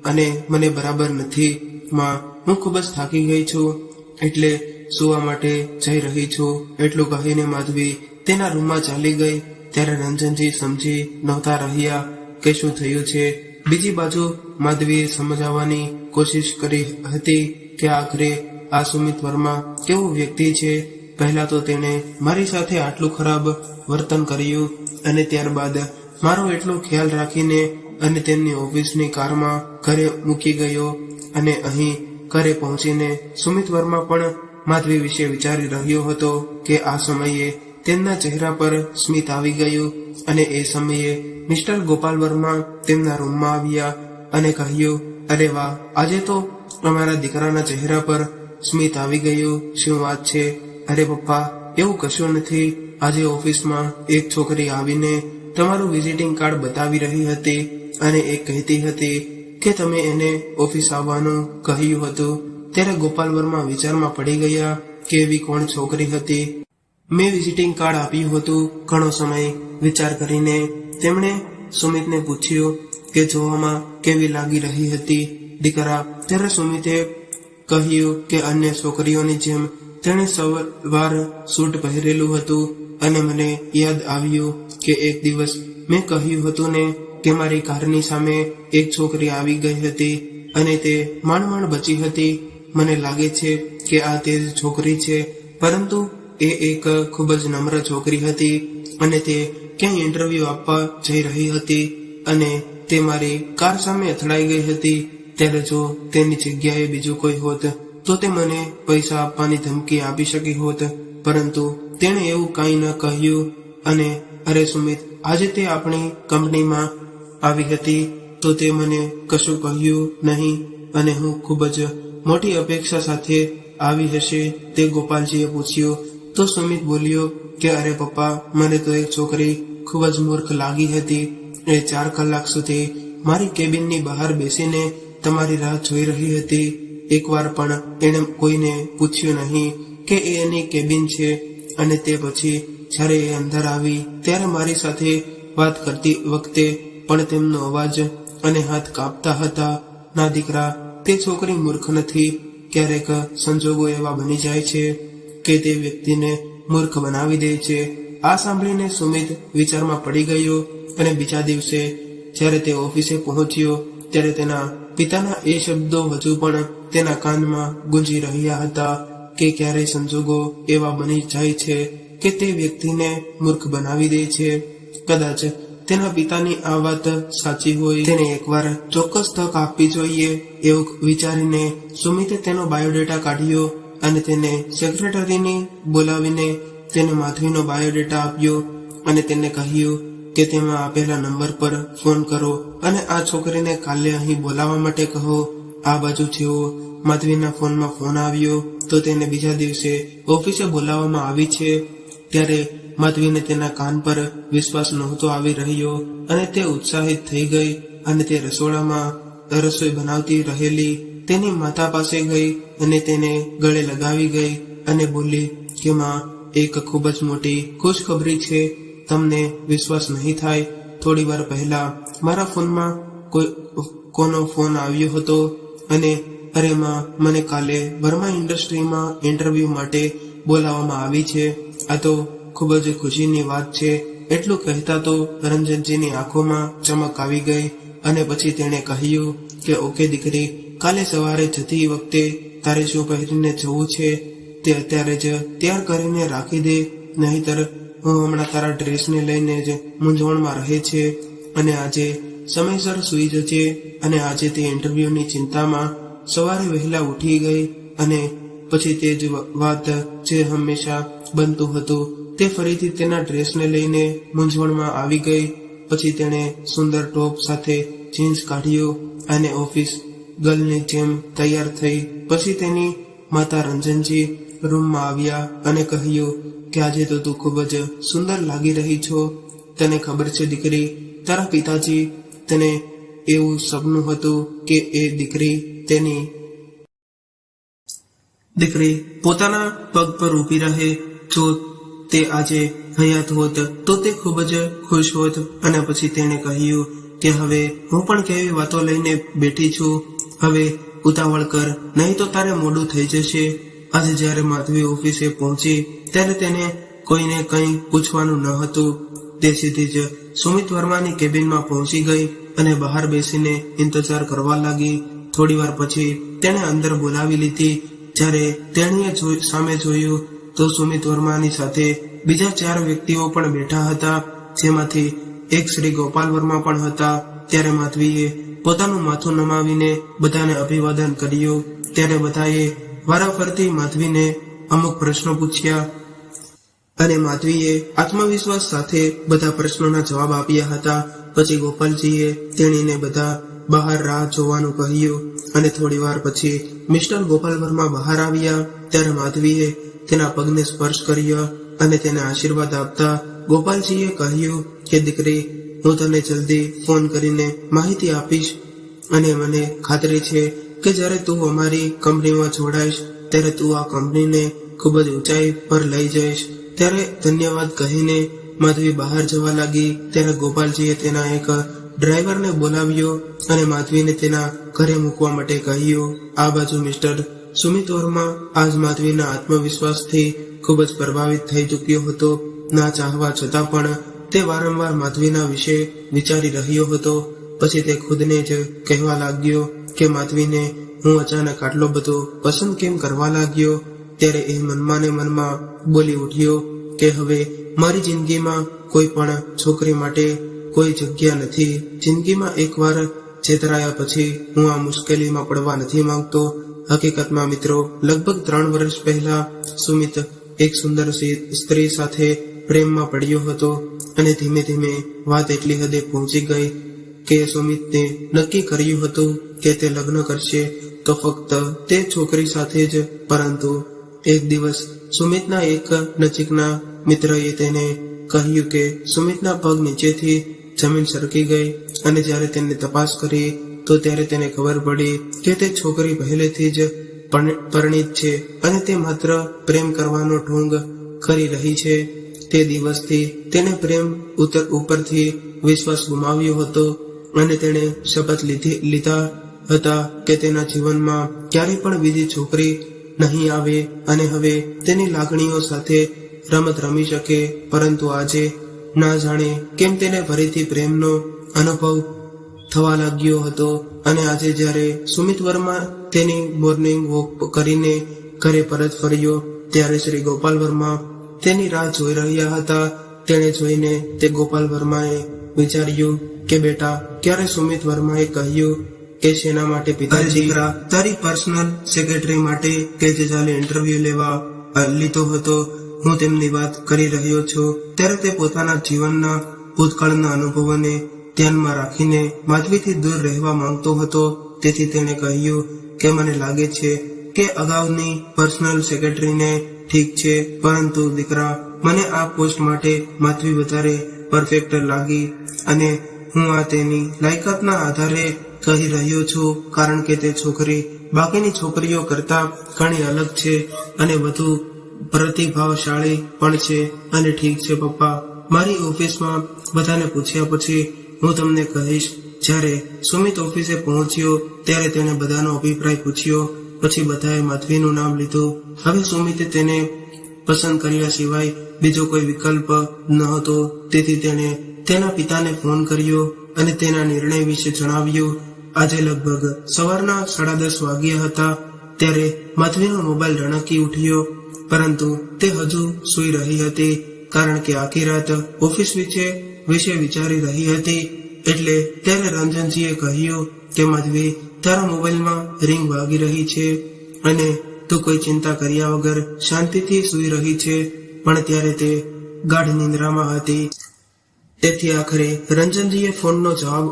Speaker 1: અને મને બરાબર નથી માં, હું ખૂબ જ થાકી ગઈ છું એટલે સુવા માટે જઈ રહી છું. એટલું કહીને માધવી તેના રૂમમાં ચાલી ગઈ. ત્યારે રંજનજી સમજી નહોતા રહ્યા કે શું થયું છે. બીજી બાજુ માધવીએ સમજાવવાની કોશિશ કરી હતી કે આખરે આ સુમિત વર્મા કેવું વ્યક્તિ છે. પહેલા તો તેણે મારી સાથે આટલું ખરાબ વર્તન કર્યું અને ત્યારબાદ મારો એટલો ખ્યાલ રાખીને અને તેમની ઓફિસની કારમાં ઘરે મૂકી ગયો અને અહીં ઘરે પહોંચીને સુમિત વર્મા પણ માધવી વિશે વિચારી રહ્યો હતો કે આ સમયે તેમના ચહેરા પર સ્મિત આવી ગયું અને એ સમયે મિસ્ટર ગોપાલ વર્મા તેમના રૂમમાં આવ્યા અને કહ્યું, અરે વાહ, આજે તો અમારા દીકરાના ચહેરા પર સ્મિત આવી ગયું. શું વાત છે? અરે પપ્પા, એવું કશું નથી. આજે ઓફિસમાં એક છોકરી આવીને તમારું વિઝિટિંગ કાર્ડ બતાવી રહી હતી અને એ કહેતી હતી કે તમે એને ઓફિસ આવવાનું કહ્યું હતું. ત્યારે ગોપાલ વર્મા વિચારમાં પડી ગયા કે એવી કોણ છોકરી હતી. મેં વિઝિટિંગ કાર્ડ આપ્યું હતું. ઘણો સમય વિચાર કરીને તેમણે સુમિતને પૂછ્યું કે જોવામાં કેવી લાગી રહી હતી દીકરા? ત્યારે સુમિતે કહ્યું કે અન્ય છોકરીઓની જેમ તેણે સલવાર સૂટ પહેરેલું હતું અને મને યાદ આવ્યું કે એક દિવસ મેં કહ્યું હતું ને કે મારી કારની સામે એક છોકરી આવી ગઈ હતી અને તે માંડ બચી હતી. મને લાગે છે કે આ તે જ છોકરી છે, પરંતુ એ એક ખૂબ જ નમ્ર છોકરી હતી અને તે ક્યાંય ઇન્ટરવ્યુ આપવા જઈ રહી હતી અને તે મારી કાર સામે અથડાઈ ગઈ હતી. ત્યારે જો તેની જગ્યાએ બીજું કોઈ હોત તો તે મને પૈસા આપવાની ધમકી આપી શકી હોત, પરંતુ તેણે એવું કંઈ ન કહ્યું. અને અરે સુમિત, આજે તે આપણી કંપનીમાં આવી હતી તો તે મને કશું કહ્યું નહીં અને હું ખૂબ જ મોટી અપેક્ષા સાથે આવી હશે તે ગોપાલજીએ પૂછ્યું. તો સુમિત બોલ્યો કે અરે પપ્પા, મને તો એક છોકરી ખૂબ જ મૂર્ખ લાગી હતી. એ 4 કલાક સુધી મારી કેબિનની બહાર બેસીને તમારી રાહ જોઈ રહી હતી. એકવાર પણ એણે કોઈને પૂછ્યું નહીં કે એ એની કેબિન છે. અને તે પછી જ્યારે એ અંદર આવી ત્યારે મારી સાથે વાત કરતી વખતે પણ તેમનો અવાજ અને હાથ કાપતા હતા. ના દીકરા, તે છોકરી મૂર્ખ નથી. ક્યારેક સંજોગો એવા બની જાય છે કે તે વ્યક્તિને મૂર્ખ બનાવી દે છે. આ સાંભળીને સુમિત વિચારમાં પડી ગયો અને બીજા દિવસે જ્યારે તે ઓફિસે પહોંચ્યો ત્યારે તેના પિતાના એ શબ્દો હજુ પણ તેના કાનમાં ગુંજી રહ્યા હતા કે ક્યારે સંજોગો એવા બની જાય છે કે તે વ્યક્તિને મૂર્ખ બનાવી દે છે. કદાચ તેના પિતાની આ વાત સાચી હોય. તેને એકવાર ચોક્કસ તક આપવી જોઈએ એવું વિચારીને સુમિતે તેનો બાયોડેટા કાઢ્યો અને તેને સેક્રેટરીને બોલાવીને તેને માધવીનો બાયોડેટા આપ્યો અને તેને કહ્યું કે તેમાં આપેલા નંબર પર ફોન કરો અને આ છોકરીને કાલે અહીં બોલાવવા માટે કહો. આ બાજુ જેવો માધવીના ફોનમાં ફોન આવ્યો તો તેને બીજા દિવસે ઓફિસે બોલાવવામાં આવી છે. ત્યારે માધવીને તેના કાન પર વિશ્વાસ નહોતો આવી રહ્યો અને તે ઉત્સાહિત થઈ ગઈ અને તે રસોડામાં રસોઈ બનાવતી રહેલી તેની માતા પાસે ગઈ અને તેને ગળે લગાવી ગઈ અને બોલી કે માં, એક ખૂબ જ મોટી ખુશખબરી છે. તમને વિશ્વાસ નહીં થાય. થોડી વાર પહેલા મારા ફોનમાં કોનો ફોન આવ્યો હતો અને અરે માં, મને કાલે વર્મા ઇન્ડસ્ટ્રીમાં ઇન્ટરવ્યુ માટે બોલાવવામાં આવી છે. આ તો ખૂબ જ ખુશીની વાત છે. એટલું કહેતા તો રંજનજીની આંખોમાં ચમક આવી ગઈ અને પછી તેણે કહ્યું કે ઓકે દીકરી, કાલે સવારે જતી વખતે તારે શું પહેરીને જવું છે તે અત્યારે જ તૈયાર કરીને રાખી દે, નહીતર હું હમણાં તારા ડ્રેસને લઈને જ મૂંઝવણમાં રહે છે. અને આજે સમયસર સૂઈ જજે. અને આજે તે ઇન્ટરવ્યુની ચિંતામાં સવારે વહેલા ઉઠી ગઈ અને પછી તે જ વાત જે હંમેશા બનતું હતું તે ફરીથી તેના ડ્રેસને લઈને મૂંઝવણમાં આવી ગઈ. પછી તેણે સુંદર ટોપ સાથે જીન્સ કાઢ્યો અને ઓફિસ ગર્લની જેમ તૈયાર થઈ. પછી તેની માતા રંજનજી રૂમમાં આવ્યા અને કહ્યું કે આજે તો તું ખૂબ જ સુંદર લાગી રહી છો. તને ખબર છે દીકરી, તારા પિતાજી તને એવું સપનું હતું કે એ તેની દીકરી પોતાના પગ પર ઊભી રહે. જો તે આજે હયાત હોત તો તે ખૂબ જ ખુશ હોત. અને પછી તેણે કહ્યું કે હવે હું પણ કેવી વાતો લઈને બેઠી છું. હવે ઉતાવળ કર, નહીં તો તારે મોડું થઈ જશે. આજે જ્યારે માધવી ઓફિસે પહોંચી ત્યારે તેને કોઈને કંઈ પૂછવાનું ન હતું. તે સીધી જ સુમિત વર્માની કેબિનમાં પહોંચી ગઈ અને બહાર બેસીને ઇંતજાર કરવા લાગી. થોડીવાર પછી તેણે અંદર બોલાવી લીધી. જ્યારે તેણીએ સામે જોયું તો સુમિત વર્માની સાથે બીજા 4 વ્યક્તિઓ પણ બેઠા હતા, જેમાંથી એક શ્રી ગોપાલ વર્મા પણ હતા. ત્યારે માધવીએ પોતાનું માથું નમાવીને બધાને અભિવાદન કર્યું. ત્યારે બધાએ વારાફરતી માધવીને અમુક પ્રશ્નો પૂછ્યા અને માધવીએ આત્મવિશ્વાસ સાથે બધા પ્રશ્નોના જવાબ આપ્યા હતા. પછી ગોપાલજીએ તેણીને બધા બહાર રાહ જોવાનું કહ્યું અને થોડી વાર પછી મિસ્ટર ગોપાલ વર્મા બહાર આવ્યા. ત્યારે માધવીએ તેના પગને સ્પર્શ કર્યો અને તેને આશીર્વાદ આપતા ગોપાલજીએ કહ્યું કે દીકરી, હું તને જલ્દી ફોન કરીને માહિતી આપીશ અને મને ખાતરી છે કે જ્યારે તું અમારી કંપનીમાં જોડાઈશ ત્યારે તું આ કંપનીને ખૂબ જ ઊંચાઈ પર લઈ જઈશ. ત્યારે ધન્યવાદ કહીને માધવી બહાર જવા લાગી. ત્યારે ગોપાલજીએ તેના એક ડ્રાઈવરને બોલાવ્યો અને માધવીને તેના ઘરે મૂકવા માટે કહ્યું. આ બાજુ મિસ્ટર સુમિત વર્મા આજ માધવીના આત્મવિશ્વાસથી ખૂબ જ પ્રભાવિત થઈ ચૂક્યો હતો. ના ચાહવા છતાં પણ તે વારંવાર માધવીના વિશે વિચારી રહ્યો હતો. પછી તે ખુદને જ કહેવા લાગ્યો કે માધવીને હું અચાનક આટલો બધો પસંદ કેમ કરવા લાગ્યો. ત્યારે એ મનમાં ને મનમાં બોલી ઉઠ્યો કે હવે મારી જિંદગીમાં કોઈ પણ છોકરી માટે કોઈ જગ્યા નથી. જિંદગીમાં એકવાર છેતરાયા પછી હું આ મુશ્કેલીમાં પડવા નથી માંગતો. હકીકતમાં મિત્રો, લગભગ 3 વર્ષ પહેલા સુમિત એક સુંદર સ્ત્રી સાથે પ્રેમમાં પડ્યો હતો અને ધીમે ધીમે વાત એટલી હદે પહોંચી ગઈ કે સુમિતને નક્કી કર્યું હતું કે તે લગ્ન કરશે તો ફક્ત તે છોકરી સાથે જ. પરંતુ એક દિવસ સુમિતના એક નજીકના મિત્રએ તેને કહ્યું કે સુમિતના પગ નીચેથી જમીન સરકી ગઈ અને જ્યારે તેને તપાસ કરી તો ત્યારે તેને ખબર પડી કે તે છોકરી પહેલેથી જ પરિણીત છે અને તે માત્ર પ્રેમ કરવાનો ઢોંગ કરી રહી છે. તે દિવસથી તેને પ્રેમ ઉપરથી વિશ્વાસ ગુમાવ્યો હતો અને તેણે શપથ લીધા હતા કે તેના જીવનમાં ક્યારેય પણ બીજી છોકરી નહીં આવે અને હવે તેની લાગણીઓ સાથે રમત રમી શકે. પરંતુ આજે ના જાણે કેમ તેને ફરીથી પ્રેમનો અનુભવ થવા લાગ્યો હતો. અને આજે જ્યારે સુમિત વર્મા તેની મોર્નિંગ વોક કરીને ઘરે પરત ફર્યો ત્યારે શ્રી ગોપાલ વર્મા તેની રાહ જોઈ રહ્યા હતા. તેને જોઈને તે ગોપાલ વર્માએ વિચાર્યું કે બેટા, ક્યારે સુમિત વર્માએ કહ્યું કે શેના માટે પિતાજી? તારી પર્સનલ સેક્રેટરી માટે કે જે ચાલે ઇન્ટરવ્યુ લેવા લીધો હતો, હું તેમની વાત કરી રહ્યો છું. ત્યારે તે પોતાના જીવનના ભૂતકાળના અનુભવોને ધ્યાનમાં રાખીને માધવીથી દૂર રહેવા માંગતો હતો. તેથી તેણે કહ્યું કે મને લાગે છે કે અગાઉની પર્સનલ સેક્રેટરીને ઠીક છે, પરંતુ દીકરા, મને આ પોસ્ટ માટે માધવી વધારે પરફેક્ટ લાગી અને હું આ તેની લાયકાતના આધારે કહી રહ્યો છું, કારણ કે તે છોકરી બાકીની છોકરીઓ કરતા ઘણી અલગ છે અને વધુ પ્રતિભાશાળી પણ છે. અને ઠીક છે પપ્પા, મારી ઓફિસમાં બધાને પૂછ્યા પછી હું તમને કહીશ. જ્યારે સુમિત ઓફિસે પહોંચ્યો ત્યારે તેણે બધાનો અભિપ્રાય પૂછ્યો. પછી બધાએ માધવીનું નામ લીધું. હવે સુમિતે તેને પસંદ કર્યા સિવાય બીજો કોઈ વિકલ્પ ન હતો. તેથી તેણે તેના પિતાને ફોન કર્યો અને તેના નિર્ણય વિશે જણાવ્યું. આજે લગભગ સવારના 10:30 વાગ્યા હતા ત્યારે માધવીનો મોબાઈલ રણકી ઉઠ્યો, પરંતુ તે હજુ સૂઈ રહી હતી, કારણ કે આખી રાત ઓફિસ વિશે વિચારી રહી હતી. એટલે ત્યારે રંજનજીએ કહ્યું કે માધવી, તારા મોબાઈલમાં રિંગ વાગી રહી છે અને તું કોઈ ચિંતા કર્યા વગર શાંતિથી સૂઈ રહી છે. પણ ત્યારે તે ગાઢ નિંદ્રામાં હતી. તેથી આખરે રંજનજીએ ફોનનો જવાબ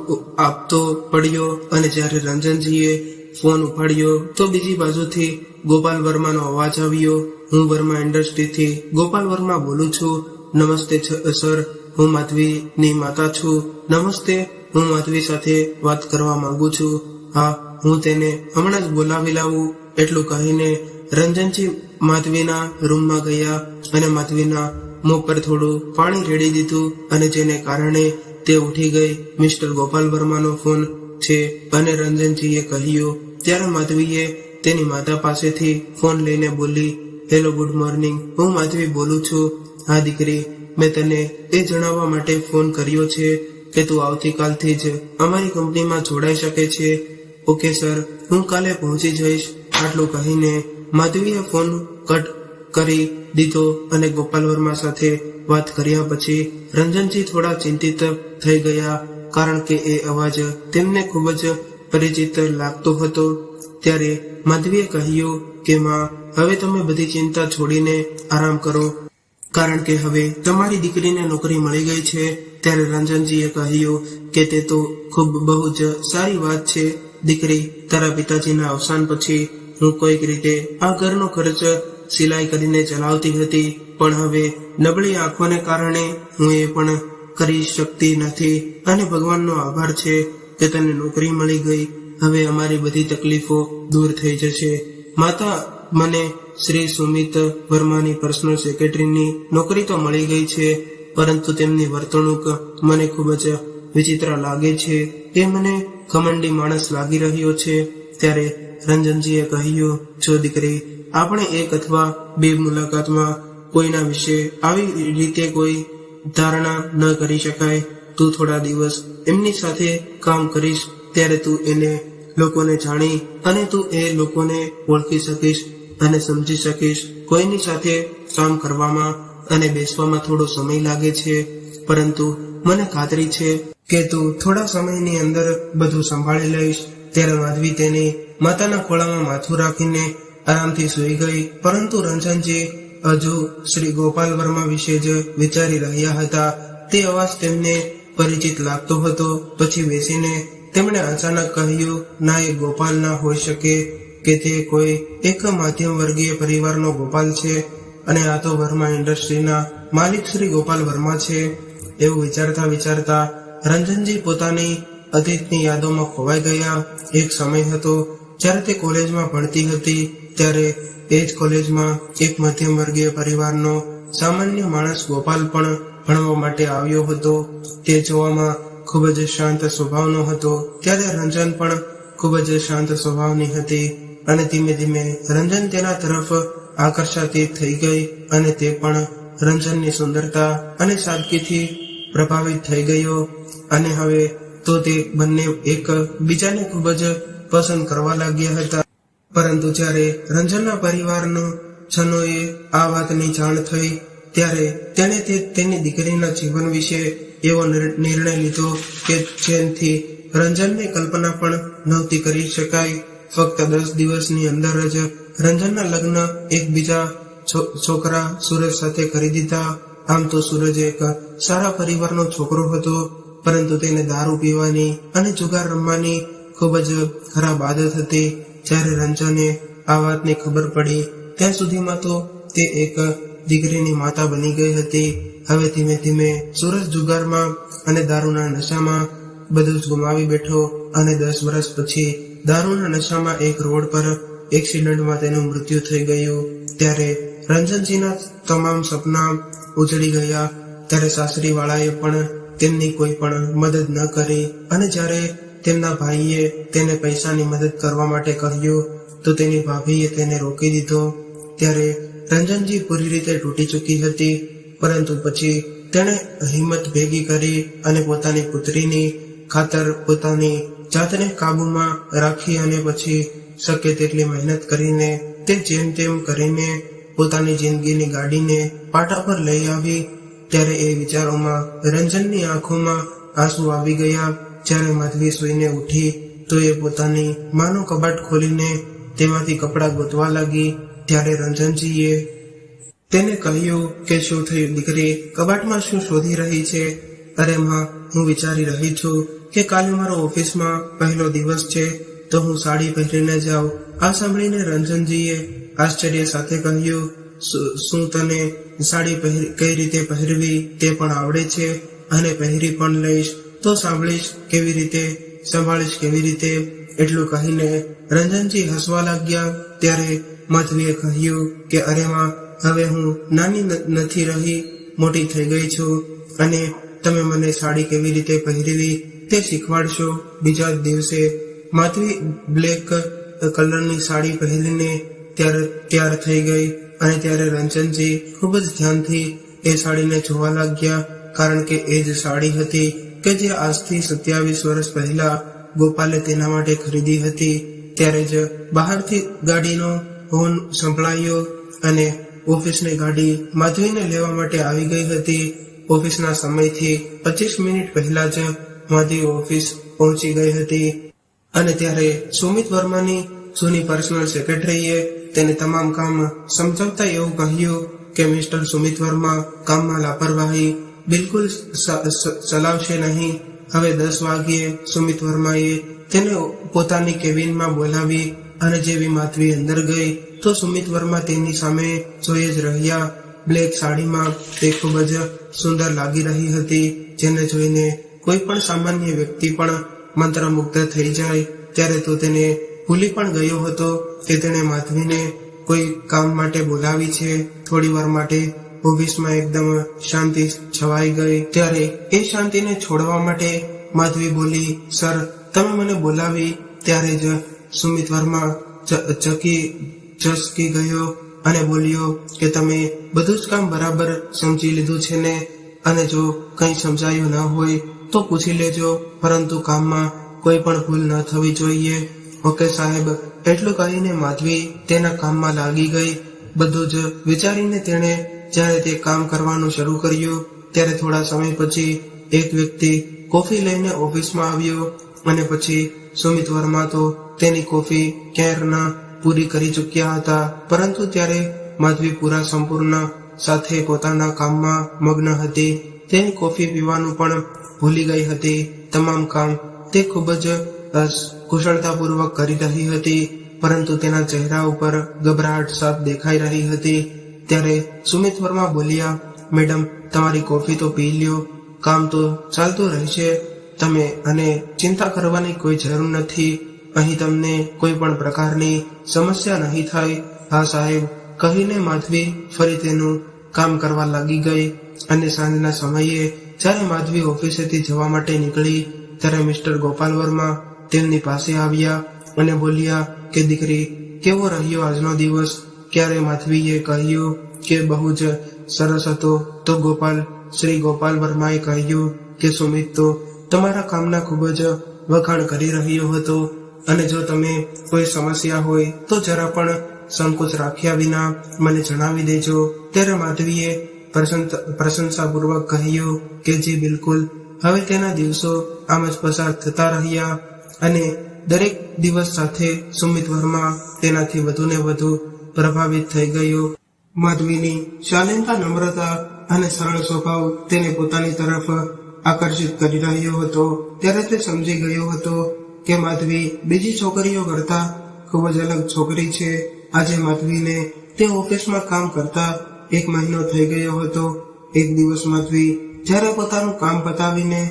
Speaker 1: આપતો પડ્યો અને જ્યારે રંજનજીએ ફોન ઉપાડ્યો તો બીજી બાજુથી ગોપાલ વર્માનો અવાજ આવ્યો. હું વર્મા ઇન્ડસ્ટ્રીથી ગોપાલ વર્મા બોલું છું. નમસ્તે સર, હું માધવીની માતા છું. નમસ્તે, હું માધવી સાથે વાત કરવા માંગુ છું. હા, હું તેને હમણાં જ બોલાવી લાવું. એટલું કહીને રંજનજી માધવીના રૂમમાં ગયા અને માધવીના મોં પર થોડું પાણી રેડી દીધું અને જેને કારણે તે ઉઠી ગઈ. મિસ્ટર ગોપાલ વર્માનો ફોન છે અને રંજનજીએ કહ્યું. ત્યારે માધવીએ તેની માતા પાસેથી ફોન લઈને બોલી, હેલો, ગુડ મોર્નિંગ, હું માધવી બોલું છું. હા દીકરી, મેં તને એ જણાવવા માટે ફોન કર્યો છે કે તું આવતીકાલથી જ અમારી કંપનીમાં જોડાઈ શકે છે. ઓકે સર, હું કાલે પહોંચી જઈશ. આટલું કહીને માધવીએ ફોન કટ કરી દીધો અને ગોપાલ વર્મા સાથે વાત કર્યા પછી રંજનજી થોડા ચિંતિત થઈ ગયા, કારણ કે એ અવાજ તેમને ખૂબ જ પરિચિત લાગતો હતો. ત્યારે માધવીએ કહ્યું કે માં, હવે તમે બધી ચિંતા છોડીને આરામ કરો, કારણ કે હવે તમારી દીકરીને નોકરી મળી ગઈ છે. ત્યારે રંજનજીએ કહ્યું કે તે તો ખૂબ બહુ જ સારી વાત છે દીકરી. તારા પિતાજીના અવસાન પછી હું કોઈક રીતે આ ઘરનો ખર્ચ સિલાઈ કરીને ચલાવતી હતી, પણ હવે નબળી આંખોને કારણે હું એ પણ કરી શકતી નથી. અને ભગવાનનો આભાર છે કે તને નોકરી મળી ગઈ. હવે અમારી બધી તકલીફો દૂર થઈ જશે. માતા, મને શ્રી સુમિત વર્માની પર્સનલ સેક્રેટરીની નોકરી તો મળી ગઈ છે, પરંતુ તેમની વર્તણૂક મને ખૂબ જ વિચિત્ર લાગે છે. એ મને ઘમંડી માણસ લાગી રહ્યો છે. ત્યારે રંજનજીએ કહ્યું, જો દીકરી, આપણે એક અથવા બે મુલાકાતમાં કોઈના વિશે આવી રીતે કોઈ ધારણા ન કરી શકાય. તું થોડા દિવસ એમની સાથે કામ કરીશ ત્યારે તું એને લોકોને જાણી અને તું એ લોકોને ઓળખી શકીશ અને સમજી શકીશ. કોઈની સાથે કામ કરવામાં અને બેસવામાં થોડો સમય લાગે છે, પરંતુ મને ખાતરી છે કે તું થોડા સમયની અંદર બધું સંભાળી લઈશ. ત્યારે માધવી તેની માતાના ખોળામાં માથું રાખીને આરામથી સૂઈ ગઈ. પરંતુ રંજનજી હજુ શ્રી ગોપાલ વર્મા વિશે જ વિચારી રહ્યા હતા. તે અવાજ તેમને પરિચિત લાગતો હતો. પછી બેસીને તેમણે અચાનક કહ્યું, ના, એ ગોપાલ ના હોઈ શકે કે તે કોઈ એક મધ્યમ વર્ગીય પરિવારનો ગોપાલ છે અને આ તો વર્મા ઇન્ડસ્ટ્રીના માલિક શ્રી ગોપાલ વર્મા છે. એવું વિચારતા વિચારતા રંજનજી પોતાની અતીતની યાદોમાં ખોવાઈ ગયા. એક સમય હતો જ્યારે તે કોલેજમાં ભણતી હતી. ત્યારે એ જ કોલેજમાં એક મધ્યમ વર્ગીય પરિવારનો સામાન્ય માણસ ગોપાલ પણ ભણવા માટે આવ્યો હતો. તે જોવામાં ખૂબ જ શાંત સ્વભાવનો હતો. ત્યારે રંજન પણ ખૂબ જ શાંત સ્વભાવની હતી અને ધીમે ધીમે રંજન તેના તરફ આકર્ષાતી થઈ ગઈ અને તે પણ રંજનની સુંદરતા અને સાદગીથી પ્રભાવિત થઈ ગયો અને હવે તો તે બંને એક બીજાને ખૂબ જ પસંદ કરવા લાગ્યા હતા. પરંતુ જ્યારે રંજનના પરિવારનો જનોએ આ વાતની જાણ થઈ ત્યારે તેણે તેની દીકરીના જીવન વિશે એવો નિર્ણય લીધો કે જેનાથી રંજનને કલ્પના પણ નહોતી કરી શકાય. ફક્ત 10 દિવસની અંદર જ રંજનના લગ્ન એક બીજા છોકરા સૂરજ સાથે કરી દીધા. આમ તો સૂરજ એક સારા પરિવારનો છોકરો હતો, પરંતુ તેને દારૂ પીવાની અને જુગાર રમવાની ખૂબ જ ખરાબ આદત હતી. જ્યારે રંજને આ વાતની ખબર પડી ત્યાં સુધીમાં તો તે એક દીકરીની માતા બની ગઈ હતી. હવે ધીમે ધીમે સૂરજ જુગારમાં અને દારૂના નશામાં બધું જ ગુમાવી બેઠો અને 10 વર્ષ પછી દારૂના નશામાં એક રોડ પર એક્સિડન્ટમાં તેનું મૃત્યુ થઈ ગયું. ત્યારે રંજનજીના તમામ સપના ઉજળી ગયા. ત્યારે સાસરી વાળાએ પણ તેમની કોઈ પણ મદદ ન કરી અને જ્યારે તેમના ભાઈએ તેને પૈસાની મદદ કરવા માટે કહ્યું તો તેની ભાભીએ તેને રોકી દીધો. ત્યારે રંજનજી પૂરી રીતે તૂટી ચૂકી હતી, પરંતુ પછી તેણે હિંમત ભેગી કરી અને પોતાની પુત્રીની ખાતર પોતાની જાતને કાબુમાં રાખી અને પછી શક્ય તેટલી મહેનત કરીને તે જેમ તેમ કરીને પોતાની જિંદગીની ગાડીને પાટા પર લઈ આવી. ત્યારે એ વિચારોમાં રંજનની આંખોમાં આંસુ આવી ગયા. જ્યારે માધવી સૂઈને ઉઠી તો એ પોતાની માનું કબાટ ખોલીને તેમાંથી કપડાં ગોતવા લાગી. ત્યારે રંજનજીએ તેને કહ્યું કે શું થયું દીકરી, કબાટમાં શું શોધી રહી છે? અરે માં, હું વિચારી રહી છું કે કાલે મારો ઓફિસમાં પહેલો દિવસ છે તો હું સાડી પહેરીને જાઉં. આ સાંભળીને રંજનજીએ આશ્ચર્ય સાથે કહ્યું, શું તને સાડી કઈ રીતે પહેરવી તે પણ આવડે છે અને પહેરી પણ લઈશ તો સાંભળીશ કેવી રીતે, સંભાળીશ કેવી રીતે? એટલું કહીને રંજનજી હસવા લાગ્યા. ત્યારે માધવીએ કહ્યું કે અરે માં, હવે હું નાની નથી રહી, મોટી થઈ ગઈ છું અને તમે મને સાડી કેવી રીતે પહેરવી તે શીખવાડશો. બીજા દિવસે માધવી બ્લેક કલરની સાડી પહેરીને તૈયાર થઈ ગઈ અને ત્યારે રંજનજી ખૂબ જ ધ્યાનથી એ સાડીને જોવા લાગ્યા, કારણ કે એ જ સાડી હતી કે જે આજથી 27 વર્ષ પહેલા ગોપાલે તેના માટે ખરીદી હતી. ત્યારે જ બહારથી ગાડીનો હોર્ન સંભળાયો અને ઓફિસની ગાડી માધવીને લેવા માટે આવી ગઈ હતી. ઓફિસના સમયથી 25 મિનિટ પહેલા જ માધવી ઓફિસ પહોંચી ગઈ હતી અને ત્યારે સુમિત વર્માની જૂની પર્સનલ સેક્રેટરીએ તેને તમામ કામ સમજાવતા એવું કહ્યું કે મિસ્ટર સુમિત વર્મા કામમાં લાપરવાહી બિલકુલ ચલાવશે નહીં. હવે 10 વાગ્યે સુમિત વર્માએ તેને પોતાની કેબિનમાં બોલાવી અને જેવી માધવી અંદર ગઈ તો સુમિત વર્મા તેની સામે જોઈ જ રહ્યા. બ્લેક સાડીમાં તે ખૂબ જ સુંદર લાગી રહી હતી, જેને જોઈને કોઈ પણ સામાન્ય વ્યક્તિ પણ મંત્રમુગ્ધ થઈ જાય. ત્યારે તો તેને ભૂલી પણ ગયો હતો કે તેણે માધવીને કોઈ કામ માટે બોલાવી છે. થોડી વાર માટે ઓફિસમાં એકદમ શાંતિ છવાઈ ગઈ. ત્યારે એ શાંતિને છોડવા માટે માધવી બોલી, સર, તમે મને બોલાવી? ત્યારે જ સુમિત વર્મા ચસકી ગયો અને બોલ્યો કે તમે બધું જ કામ બરાબર સમજી લીધું છે ને? અને જો કંઈ સમજાયું ન હોય તો પૂછી લેજો, પરંતુ કામમાં કોઈ પણ ભૂલ ન થવી જોઈએ. ઓકે સાહેબ. એટલું કહીને માધવી તેના કામમાં લાગી ગઈ. બધું જ વિચારીને તેણે જ્યારે તે કામ કરવાનું શરૂ કર્યું ત્યારે થોડા સમય પછી એક વ્યક્તિ કોફી લઈને ઓફિસમાં આવ્યો અને પછી સુમિત વર્મા તો તેની કોફી ક્યારના પૂરી કરી ચૂક્યા હતા, પરંતુ ત્યારે માધવી પૂરા સંપૂર્ણ સાથે પોતાના કામમાં મગ્ન હતી. તેની કોફી પીવાનું પણ ભૂલી ગઈ હતી. તમામ કામ તે ખૂબ જ કુશળતાપૂર્વક કરી રહી હતી, પરંતુ તેના ચહેરા ઉપર ગભરાટ સાફ દેખાઈ રહી હતી. ત્યારે સુમિત વર્મા બોલ્યા, મેડમ, તમારી કોફી તો પી લ્યો, કામ તો ચાલતું રહેશે તમે, અને ચિંતા કરવાની કોઈ જરૂર નથી. અહીં તમને કોઈ પણ પ્રકારની સમસ્યા નહીં થાય. હા સાહેબ, કહીને માધવી ફરી તેનું કામ કરવા લાગી ગઈ અને સાંજના સમયે જ્યારે માધવી ઓફિસેથી જવા માટે નીકળી ત્યારે મિસ્ટર ગોપાલ વર્મા તેમની પાસે આવ્યા અને બોલ્યા કે દીકરી, કેવો રહ્યો આજનો દિવસ? ત્યારે માધવીએ કહ્યું કે બહુ જ સરસ હતો. તો શ્રી ગોપાલ વર્માએ કહ્યું કે સુમિત તો તમારા કામના ખૂબ જ વખાણ કરી રહ્યો હતો અને જો તમે કોઈ સમસ્યા હોય તો જરા પણ સંકોચ રાખ્યા વિના મને જણાવી દેજો. ત્યારે માધવીએ પ્રશંસાપૂર્વક કહ્યું કે જી બિલકુલ. હવે તેના દિવસો આમ જ પસાર થતા રહ્યા અને દરેક દિવસ સાથે સુમિત વર્મા તેનાથી વધુ ને વધુ પ્રભાવિત થઈ ગયો. માધવીની શાલીનતા, નમ્રતા અને સરળ સ્વભાવ તેને પોતાની તરફ આકર્ષિત કરી રહ્યો હતો. ત્યારે તે સમજી ગયો હતો કે માધવી બીજી છોકરીઓ કરતા ખૂબ જ અલગ છોકરી છે. આજે માધવીને તે ઓફિસમાં કામ કરતા 1 મહિનો થઈ ગયો હતો. એક દિવસ માધવી જ્યારે પોતાનું કામ પતાવીને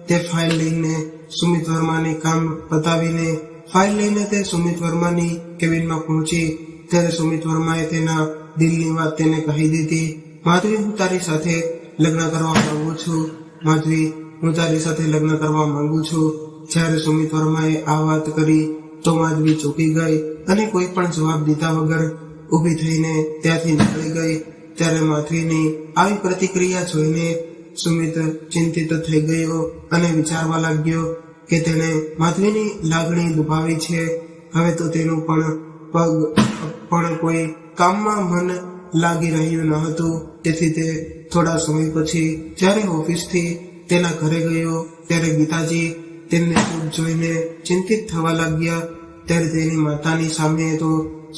Speaker 1: તે ફાઇલ લઈને સુમિત વર્માને કામ પતાવીને ફાઇલ લઈને તે સુમિત વર્માની કેબિનમાં પહોંચી ત્યારે સુમિત વર્માએ તેના દિલની વાત તેને કહી દીધી. માધવી, હું તારી સાથે લગ્ન કરવા માંગુ છું. માધવી, હું તારી સાથે લગ્ન કરવા માંગુ છું. જ્યારે સુમિત વર્માએ આ વાત કરી તો માધવી ચોંકી ગઈ અને કોઈ પણ જવાબ દીધા વગર ઊભી થઈને ત્યાંથી નીકળી ગઈ. ત્યારે માધવીની આવી પ્રતિક્રિયા જોઈને સુમિત ચિંતિત થઈ ગયો અને વિચારવા લાગ્યો કે તેણે માધવીની લાગણી દુભાવી છે. હવે તો તેનું પણ કોઈ કામમાં મન લાગી રહ્યું ન હતું. તેથી તે થોડા સમય પછી જ્યારે ઓફિસથી તેના ઘરે ગયો ત્યારે ગીતાજી તેમને ખૂબ જોઈને ચિંતિત થવા લાગ્યા. ત્યારે તેની માતાની સામે તો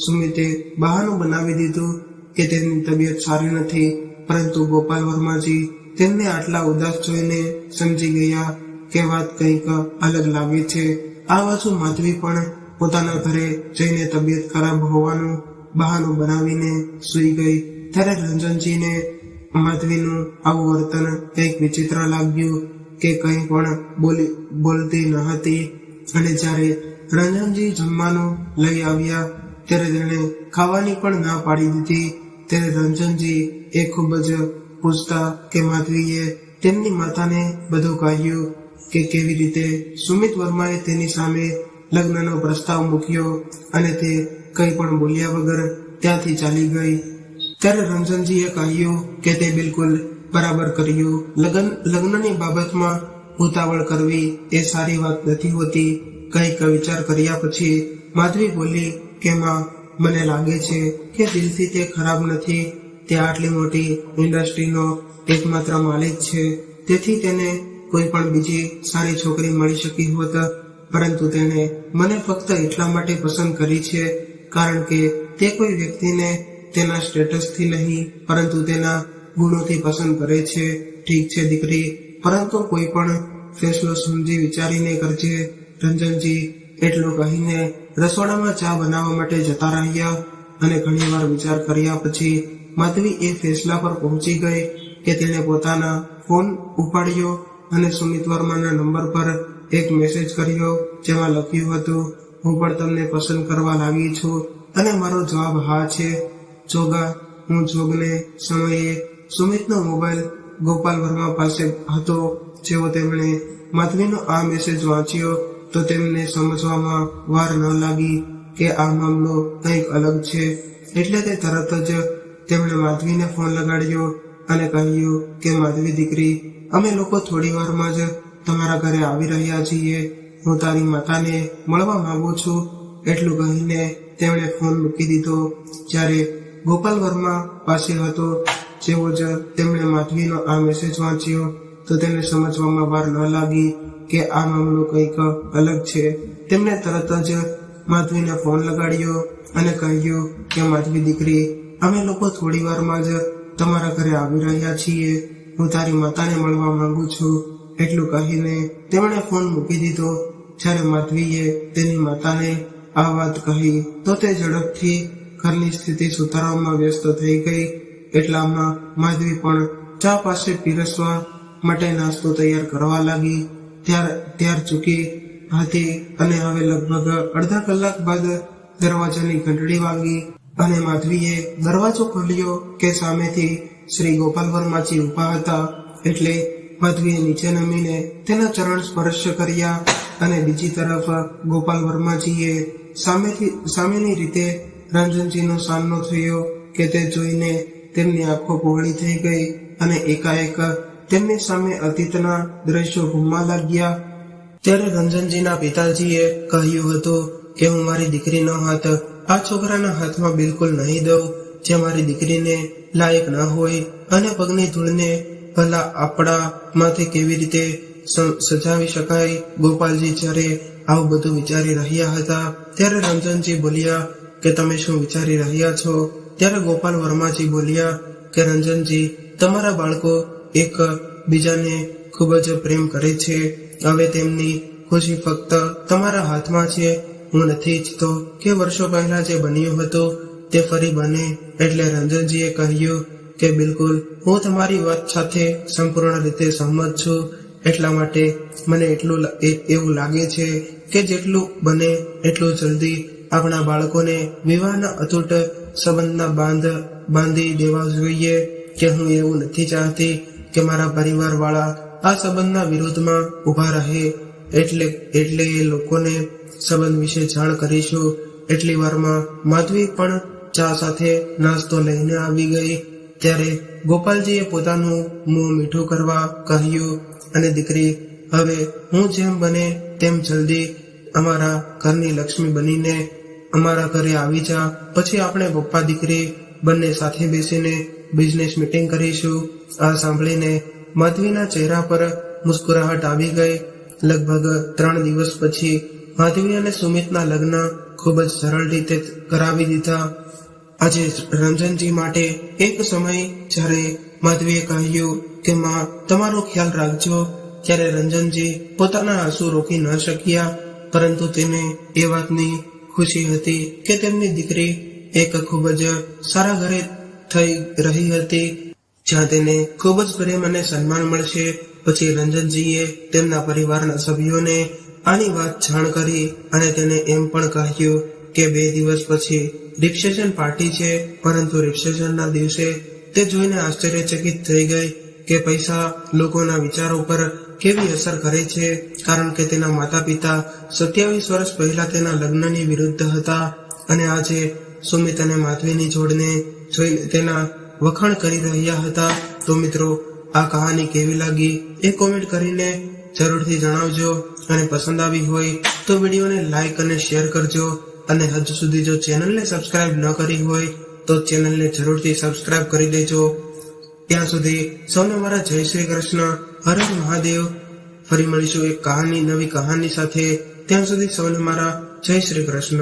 Speaker 1: સુમિતે બહાનું બનાવી દીધું કે તેની તબિયત સારી નથી, પરંતુ ગોપાલ વર્માજી તેમને આટલા ઉદાસ જોઈને સમજી ગયા કે વાત કંઈક અલગ લાગે છે. આ બાજુ માધવી પણ પોતાના ઘરે જઈને તબિયત ખરાબ હોવાનું બહાનું બનાવીને સૂઈ ગઈ. ત્યારે રંજનજીને માધવીનું આવું વર્તન કંઈક વિચિત્ર લાગ્યું કે કંઈ પણ બોલતી ન હતી. અને જ્યારે રંજનજી જમવાનું લઈ આવ્યા ત્યારે તેણે ખાવાની પણ ના પાડી દીધી. ત્યારે રંજનજી એ ખૂબ જ પૂછતા કે માધવીએ તેમની માતાને બધું કહ્યું કે કેવી રીતે સુમિત વર્માએ તેની સામે લગ્નનો પ્રસ્તાવ મૂક્યો અને તે કંઈ પણ બોલ્યા વગર ત્યાંથી ચાલી ગઈ. ત્યારે રંજનજીએ કહ્યું કે તે બિલકુલ બરાબર કર્યું. લગ્નની બાબતમાં ઉતાવળ કરવી એ સારી વાત નથી હોતી. કંઈક વિચાર કર્યા પછી માધવી બોલી કે માં, મને લાગે છે કે દિલથી તે ખરાબ નથી. તે આટલી મોટી ઇન્ડસ્ટ્રીનો એકમાત્ર માલિક છે, તેથી તેને કોઈ પણ બીજી સારી છોકરી મળી શકી હોત, પરંતુ તેણે મને ફક્ત એટલા માટે પસંદ કરી છે કારણ કે તે કોઈ વ્યક્તિને તેના સ્ટેટસથી નહીં પરંતુ તેના ગુણોથી પસંદ કરે છે. ઠીક છે દીકરી, પરંતુ કોઈ પણ ફેસલો સમજી વિચારીને કરજે. રંજનજી એટલું કહીને રસોડામાં ચા બનાવવા માટે જતા રહ્યા અને ઘણીવાર વિચાર કર્યા પછી માધવી એ ફેસલા પર પહોંચી ગઈ કે તેણે પોતાના ફોન ઉપાડ્યો અને સુમિત વર્માના નંબર પર એક મેસેજ કર્યો જેમાં લખ્યું હતું, હું પણ તમને પસંદ કરવા લાગી છું અને મારો જવાબ હા છે. જોગા. હું જોગને સમયે સુમિતનો મોબાઈલ ગોપાલ વર્મા પાસે હતો. જેવો તેમણે માધવીનો આ મેસેજ વાંચ્યો તો તેમને સમજવામાં વાર ન લાગી કે આ મામલો કંઈક અલગ છે. એટલે તે તરત જ તેમણે માધવીને ફોન લગાડ્યો અને કહ્યું કે માધવી દીકરી, અમે લોકો થોડી વારમાં જ તમારા ઘરે આવી રહ્યા છીએ. હું તારી માતાને મળવા માંગુ છું. એટલું કહીને તેમણે ફોન મૂકી દીધો. જ્યારે ગોપાલ વર્મા પાસે હતો, જેવો જ તેમણે માધવીનો આ મેસેજ વાંચ્યો તો તેને સમજવામાં વાર ન લાગી કે આ મામલો કંઈક અલગ છે. તેમણે તરત જ માધવીને ફોન લગાડ્યો અને કહ્યું કે માધવી દીકરી, અમે લોકો થોડી વારમાં જ તમારા ઘરે આવી રહ્યા છીએ. હું તારી માતાને મળવા માંગુ છું. એટલું કહીને તેમણે ફોન મૂકી દીધો. જ્યારે માધવીએ તેની માતાને આ વાત કહી તો તે ઝડપથી ઘરની સ્થિતિ સુધારવામાં વ્યસ્ત થઈ ગઈ. એટલામાં માધવી પણ ચા પાસે પીરસવા માટે નાસ્તો તૈયાર કરવા લાગી. ત્યાર ચૂકી હતી અને હવે લગભગ અડધા કલાક બાદ દરવાજાની ઘંટડી વાગી અને માધવીએ દરવાજો ખોલ્યો કે સામેથી શ્રી ગોપાલ વર્માજી ઊભા હતા એટલે માધવીએ નીચે નમીને તેના ચરણ સ્પર્શ કર્યા અને બીજી તરફ ગોપાલ વર્માજીએ સામેની રીતે રંજનજીનો સામનો થયો કે તે જોઈને તેમની આંખો પહોળી થઈ ગઈ અને એકાએક તેમની સામે અતીતના દ્રશ્યો ઘૂમવા લાગ્યા. ત્યારે રંજનજીના પિતાજીએ કહ્યું હતું કે હું મારી દીકરીનો હાથ આ છોકરાના હાથમાં બિલકુલ નહીં દઉં, જે મારી દીકરીને લાયક ન હોય, અને પગની ધૂળને ભલા આપણામાંથી કેવી રીતે સજાવી શકાય. ગોપાલજી જ્યારે આવું બધું વિચારી રહ્યા હતા ત્યારે રંજનજી બોલ્યા કે તમે શું વિચારી રહ્યા છો? ત્યારે ગોપાલ વર્માજી બોલ્યા કે રંજનજી, તમારા બાળકો એક બીજાને ખૂબ જ પ્રેમ કરે છે. હવે તેમની ખુશી ફક્ત તમારા હાથમાં છે. હું નથી ઈચ્છતો કે વર્ષો પહેલા જે બન્યું હતું તે ફરી બને. એટલે રંજનજીએ કહ્યું કે બિલકુલ, હું તમારી વાત સાથે સંપૂર્ણ રીતે સહમત છું. એટલા માટે મને એવું લાગે છે કે જેટલું બને એટલું જલ્દી આપણા બાળકોને વિવાહના અતૂટ સંબંધના બાંધી દેવા જોઈએ. કે હું એવું નથી ચાહતી કે મારા પરિવાર વાળા આ સંબંધના વિરોધમાં ઉભા રહે. એટલે એ લોકોને સંબંધ વિશે જાણ કરીશું. એટલી વારમાં માધવી પણ ચા સાથે નાસ્તો લઈને આવી ગઈ. ત્યારે ગોપાલજીએ પોતાનું મોં મીઠું કરવા કહ્યું અને દીકરી, હવે હું જેમ બને તેમ જલ્દી અમારા ઘરની લક્ષ્મી બનીને અમારા ઘરે આવી જા. પછી આપણે પપ્પા દીકરી બંને સાથે બેસીને બિઝનેસ મીટિંગ કરીશું. આ સાંભળીને માધવીના ચહેરા પર મુસ્કુરાહટ આવી ગઈ. લગભગ 3 દિવસ પછી માધવી અને સુમિતના લગ્ન ખૂબ જ સરળ રીતે કરાવી દીધા. આજે રંજનજી માટે એક સમય જ્યારે માધવીએ કહ્યું કે માં, તમારો ખ્યાલ રાખજો, ત્યારે રંજનજી પોતાના આંસુ રોકી ન શક્યા. પરંતુ તેને એ વાતની ખુશી હતી કે તેમની દીકરી એક ખૂબ જ સારા ઘરે થઈ રહી હતી, જ્યાં તેને ખૂબ જ પ્રેમ અને સન્માન મળશે. પછી રંજનજીએ તેમના પરિવારના સભ્યોને આની વાત જાણ કરી અને તેને એમ પણ કહ્યું કે 2 દિવસ પછી રિસેપ્શન પાર્ટી છે. પરંતુ રિસેપ્શનના દિવસે તે જોઈને આશ્ચર્યચકિત થઈ ગઈ કે પૈસા લોકોના વિચારો પર કેવી અસર કરે છે. કારણ કે તેના માતા પિતા 27 વર્ષ પહેલા તેના લગ્નની વિરુદ્ધ હતા અને આજે સુમિત અને માધવીની જોડને જોઈને તેના વખાણ કરી રહ્યા હતા. તો મિત્રો, આ કહાની કેવી લાગી એ કોમેન્ટ કરીને જરૂરથી જણાવજો. અને પસંદ આવી હોય તો વિડીયોને લાઈક અને શેર કરજો. અને હજુ સુધી જો ચેનલને સબસ્ક્રાઇબ ન કરી હોય તો ચેનલને જરૂરથી સબસ્ક્રાઇબ કરી દેજો. ત્યાં સુધી સૌને મારા જય શ્રી કૃષ્ણ. હર હર મહાદેવ. ફરી મળીશું એક નવી કહાની સાથે. ત્યાં સુધી સૌને મારા જય શ્રી કૃષ્ણ.